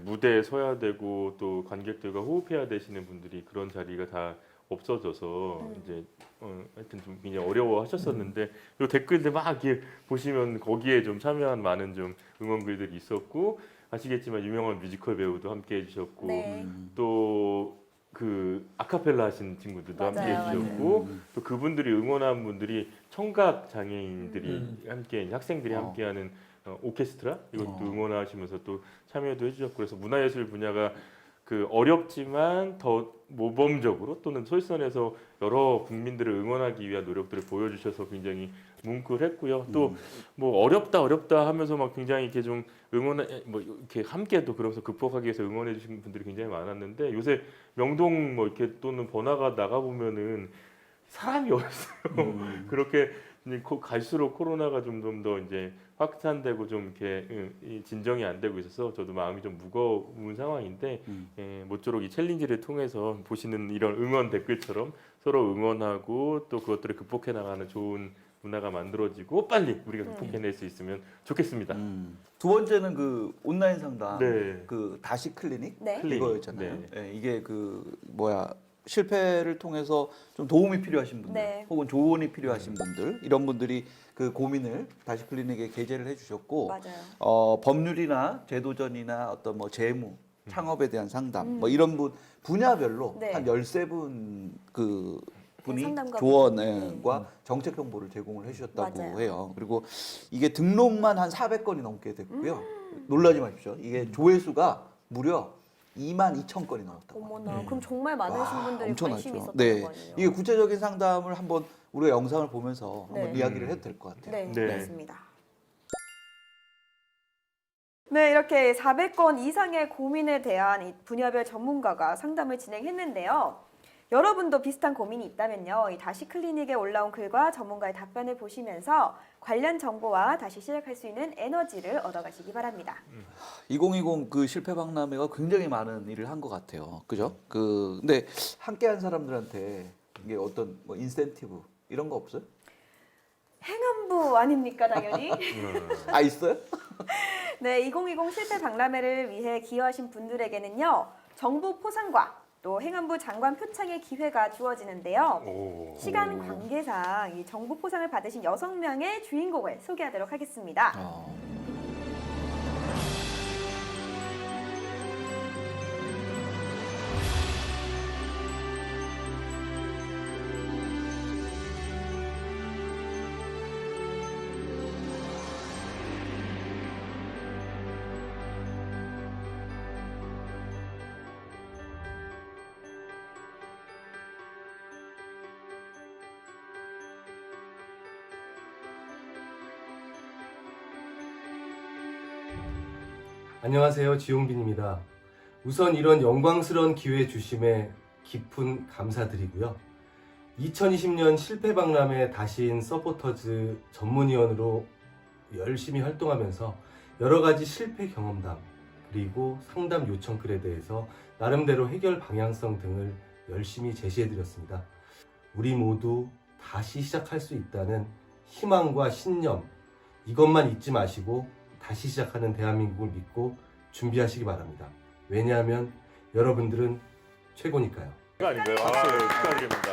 무대에 서야 되고 또 관객들과 호흡해야 되시는 분들이 그런 자리가 다 없어져서 이제 하여튼 좀 굉장히 어려워하셨었는데, 요 댓글들 막 이렇게 보시면 거기에 좀 참여한 많은 좀 응원글들이 있었고, 아시겠지만 유명한 뮤지컬 배우도 함께 해주셨고, 네. 또 그 아카펠라 하신 친구들도 함께 맞아요, 해주셨고, 또 그분들이 응원한 분들이 청각 장애인들이 함께, 학생들이 함께하는 오케스트라 이것도 응원하시면서 또 참여도 해주셨고, 그래서 문화예술 분야가 그 어렵지만 더 모범적으로 또는 솔선해서 여러 국민들을 응원하기 위한 노력들을 보여주셔서 굉장히 뭉클했고요. 또 뭐 어렵다 하면서 막 굉장히 이렇게 좀 뭐 이렇게 함께 또 그러면서 극복하기 위해서 응원해 주신 분들이 굉장히 많았는데 요새 명동 뭐 이렇게 또는 번화가 나가 보면은 사람이 없어요. 그렇게 갈수록 코로나가 좀 더 이제 확산되고 좀 이렇게 진정이 안 되고 있어서 저도 마음이 좀 무거운 상황인데 모쪼록 이 챌린지를 통해서 보시는 이런 응원 댓글처럼 서로 응원하고 또 그것들을 극복해 나가는 좋은 문화가 만들어지고 빨리 우리가 극복해낼 수 있으면 좋겠습니다. 두 번째는 그 온라인 상담, 네. 그 다시 클리닉 네. 이거였잖아요. 네. 예, 이게 그 실패를 통해서 좀 도움이 필요하신 분들, 네. 혹은 조언이 필요하신 분들, 이런 분들이 그 고민을 다시 클리닉에 게재를 해주셨고, 맞아요. 법률이나 제도전이나 어떤 뭐 재무, 창업에 대한 상담, 뭐 이런 분야별로 네. 한 13분 그 분이 상담가 조언과 정책 정보를 제공을 해주셨다고 맞아요. 해요. 그리고 이게 등록만 한 400건이 넘게 됐고요. 놀라지 마십시오. 이게 조회수가 무려 22,000건이 나왔다고. 어머나, 그럼 정말 많으신 분들이 엄청나죠. 관심이 있었던 네. 거 아니에요? 이게 구체적인 상담을 한번 우리가 영상을 보면서 한번 네. 이야기를 해도 될 것 같아요. 네, 네. 그렇습니다. 네, 이렇게 400건 이상의 고민에 대한 이 분야별 전문가가 상담을 진행했는데요. 여러분도 비슷한 고민이 있다면요. 이 다시 클리닉에 올라온 글과 전문가의 답변을 보시면서 관련 정보와 다시 시작할 수 있는 에너지를 얻어가시기 바랍니다. 2020 그 실패 박람회가 굉장히 많은 일을 한 것 같아요. 그죠? 근데 함께한 사람들한테 이게 어떤 뭐 인센티브 이런 거 없어요? 행안부 아닙니까, 당연히? 아, 있어요? 네, 2020 실패 박람회를 위해 기여하신 분들에게는요. 정보 포상과 또 행안부 장관 표창의 기회가 주어지는데요. 시간 관계상 이 정보 포상을 받으신 6명의 주인공을 소개하도록 하겠습니다. 안녕하세요. 지용빈입니다. 우선 이런 영광스러운 기회 주심에 깊은 감사드리고요. 2020년 실패박람회 다시인 서포터즈 전문위원으로 열심히 활동하면서 여러 가지 실패 경험담 그리고 상담 요청 글에 대해서 나름대로 해결 방향성 등을 열심히 제시해드렸습니다. 우리 모두 다시 시작할 수 있다는 희망과 신념 이것만 잊지 마시고 다시 시작하는 대한민국을 믿고 준비하시기 바랍니다. 왜냐하면 여러분들은 최고니까요. 아닌가요? 축하드립니다.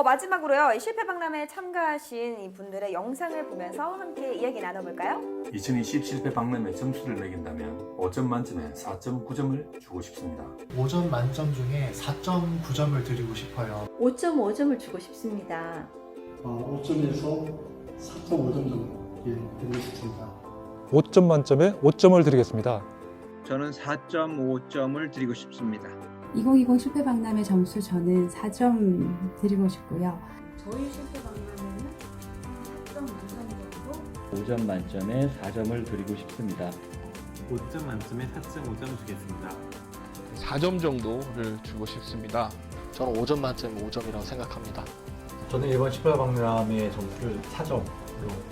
마지막으로요. 이 실패 박람회에 참가하신 이 분들의 영상을 보면서 함께 이야기 나눠볼까요? 2020 실패 박람회 점수를 매긴다면 5점 만점에 4.9점을 주고 싶습니다. 5점 만점 중에 4.9점을 드리고 싶어요. 5.5점을 주고 싶습니다. 5점에서 4.5점 정도 드리고 싶습니다. 5점 만점에 5점을 드리겠습니다. 저는 4.5점을 드리고 싶습니다. 2020 실패 박람회 점수 저는 4점 드리고 싶고요. 저희 실패 박람회는 4.5점 정도 5점 만점에 4점을 드리고 싶습니다. 5점 만점에 4.5점 주겠습니다. 4점 정도를 주고 싶습니다. 저는 5점 만점에 5점이라고 생각합니다. 저는 이번 실패 박람회 점수를 4점으로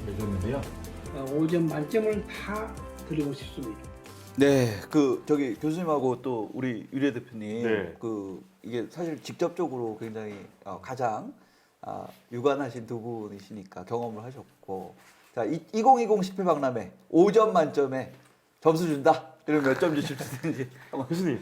매겼는데요. 5점 만점을 다 드리고 싶습니다. 네, 저기 교수님하고 또 우리 유래 대표님, 네. 이게 사실 직접적으로 굉장히 가장 유관하신 두 분이시니까 경험을 하셨고, 자, 2020 실패 박람회 5점 만점에 점수 준다. 그러면 몇 점 주실 수 있는지 한번 교수님.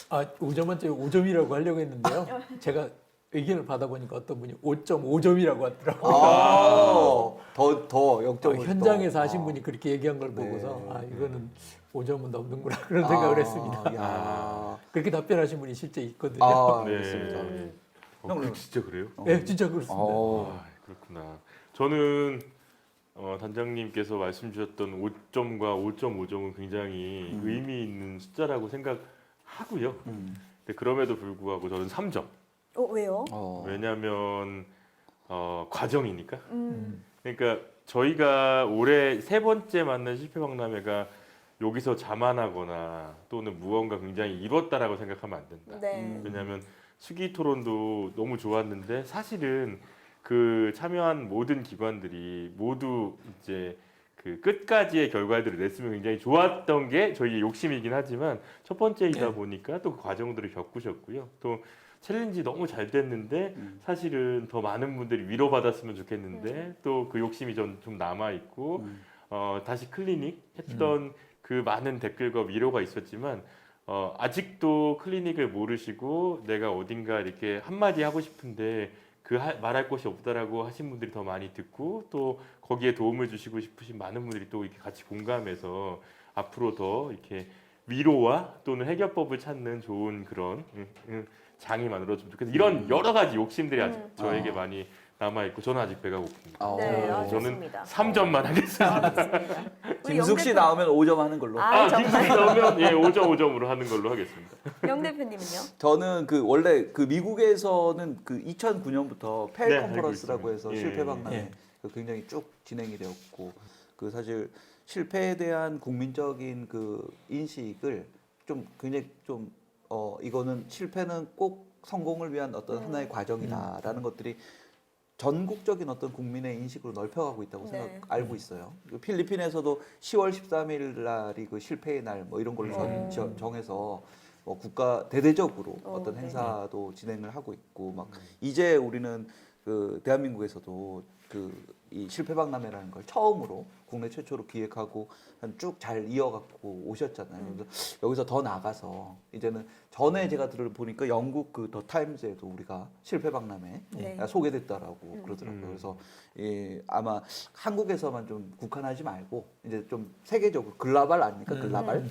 5점 만점에 5점이라고 하려고 했는데요. 제가 의견을 받아보니까 어떤 분이 5.5점이라고 하더라고요. 더 0.5. 현장에서 하신 분이 그렇게 얘기한 걸 보고서 이거는 5점은 넘는구나 그런 생각을 했습니다. 그렇게 답변하신 분이 실제 있거든요. 네. 진짜 그래요? 네, 진짜 그렇습니다. 그렇구나. 저는 단장님께서 말씀 주셨던 5점과 5.5점은 굉장히 의미 있는 숫자라고 생각하고요. 근데 그럼에도 불구하고 저는 3점. 왜요? 왜냐하면 과정이니까. 그러니까 저희가 올해 3번째 만난 실패박람회가 여기서 자만하거나 또는 무언가 굉장히 이뤘다라고 생각하면 안 된다. 네. 왜냐하면 수기 토론도 너무 좋았는데 사실은 그 참여한 모든 기관들이 모두 이제 그 끝까지의 결과들을 냈으면 굉장히 좋았던 게 저희의 욕심이긴 하지만 첫 번째이다 보니까 또 그 과정들을 겪으셨고요. 또 챌린지 너무 잘 됐는데 사실은 더 많은 분들이 위로받았으면 좋겠는데 또 그 욕심이 좀 남아 있고 다시 클리닉 했던 그 많은 댓글과 위로가 있었지만 아직도 클리닉을 모르시고 내가 어딘가 이렇게 한마디 하고 싶은데 말할 곳이 없다라고 하신 분들이 더 많이 듣고 또 거기에 도움을 주시고 싶으신 많은 분들이 또 이렇게 같이 공감해서 앞으로 더 이렇게 위로와 또는 해결법을 찾는 좋은 그런 장이 만들어지면 좋겠다. 이런 여러 가지 욕심들이 아직 저에게 많이 남아 있고 저는 아직 배가 고픕니다. 네, 저는 좋습니다. 3점만 하겠습니다. 김숙 씨 나오면 5점 하는 걸로. 김숙 씨 나오면 5점으로 하는 걸로 하겠습니다. 영 대표님은요? 저는 원래 미국에서는 2009년부터 펠 네, 컨퍼런스라고 알고 해서 있습니다. 실패 예. 박람회 굉장히 쭉 진행이 되었고 사실 실패에 대한 국민적인 인식을 좀 굉장히 이거는 실패는 꼭 성공을 위한 어떤 하나의 과정이다라는 것들이 전국적인 어떤 국민의 인식으로 넓혀가고 있다고 알고 있어요. 필리핀에서도 10월 13일 날이 그 실패의 날 이런 걸로 정해서 국가 대대적으로 어떤 행사도 진행을 하고 있고 이제 우리는 대한민국에서도 이 실패박람회라는 걸 처음으로 국내 최초로 기획하고 쭉 잘 이어갖고 오셨잖아요. 그래서 여기서 더 나가서 이제는 전에 제가 들어보니까 영국 더 타임즈에도 우리가 실패박람회 소개됐다라고 그러더라고요. 그래서 아마 한국에서만 좀 국한하지 말고 이제 좀 세계적으로 글로벌 아닙니까? 글로벌?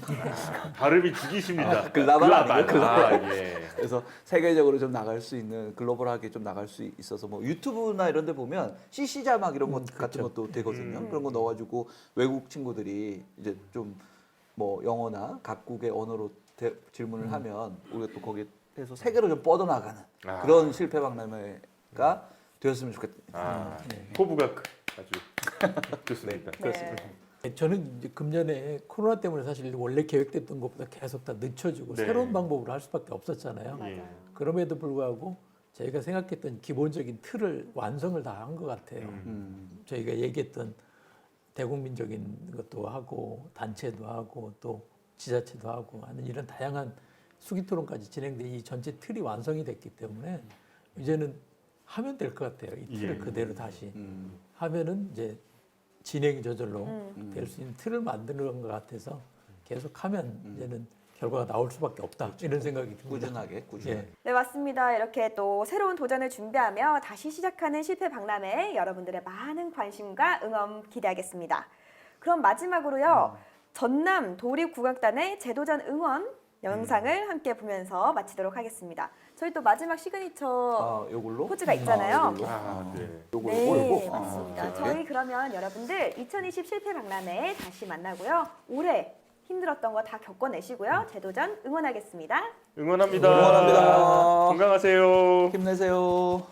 발음이 죽이십니다. 글로벌 아니에요? 글로벌. 예. 그래서 세계적으로 좀 나갈 수 있는 글로벌하게 좀 나갈 수 있어서 유튜브나 이런 데 보면 CC 자막 이런 것 같은 것도 되거든요. 그런 거 넣어가지고 외국 친구들이 이제 좀 영어나 각국의 언어로 질문을 하면 우리가 또 거기에 해서 세계로 좀 뻗어나가는 그런 실패박람회가 되었으면 좋겠다. 포부가 아주 좋습니다. 그렇습니다. 저는 이제 금년에 코로나 때문에 사실 원래 계획됐던 것보다 계속 다 늦춰지고 새로운 방법으로 할 수밖에 없었잖아요. 그럼에도 불구하고 저희가 생각했던 기본적인 틀을 완성을 다 한 것 같아요. 저희가 얘기했던 대국민적인 것도 하고 단체도 하고 또 지자체도 하고 하는 이런 다양한 수기 토론까지 진행된 이 전체 틀이 완성이 됐기 때문에 이제는 하면 될 것 같아요. 이 틀을 그대로 다시 하면은 이제 진행이 저절로 될 수 있는 틀을 만드는 것 같아서 계속하면 이제는 결과가 나올 수밖에 없다. 이런 생각이 듭니다. 꾸준하게. 네, 맞습니다. 이렇게 또 새로운 도전을 준비하며 다시 시작하는 실패박람회 여러분들의 많은 관심과 응원 기대하겠습니다. 그럼 마지막으로요. 전남 도립국악단의 재도전 응원 영상을 함께 보면서 마치도록 하겠습니다. 저희 또 마지막 시그니처 포즈가 있잖아요. 네, 맞습니다. 저희 그러면 여러분들 2020 실패박람회 다시 만나고요. 올해 힘들었던 거 다 겪어내시고요. 재도전 응원하겠습니다. 응원합니다. 응원합니다. 건강하세요. 힘내세요.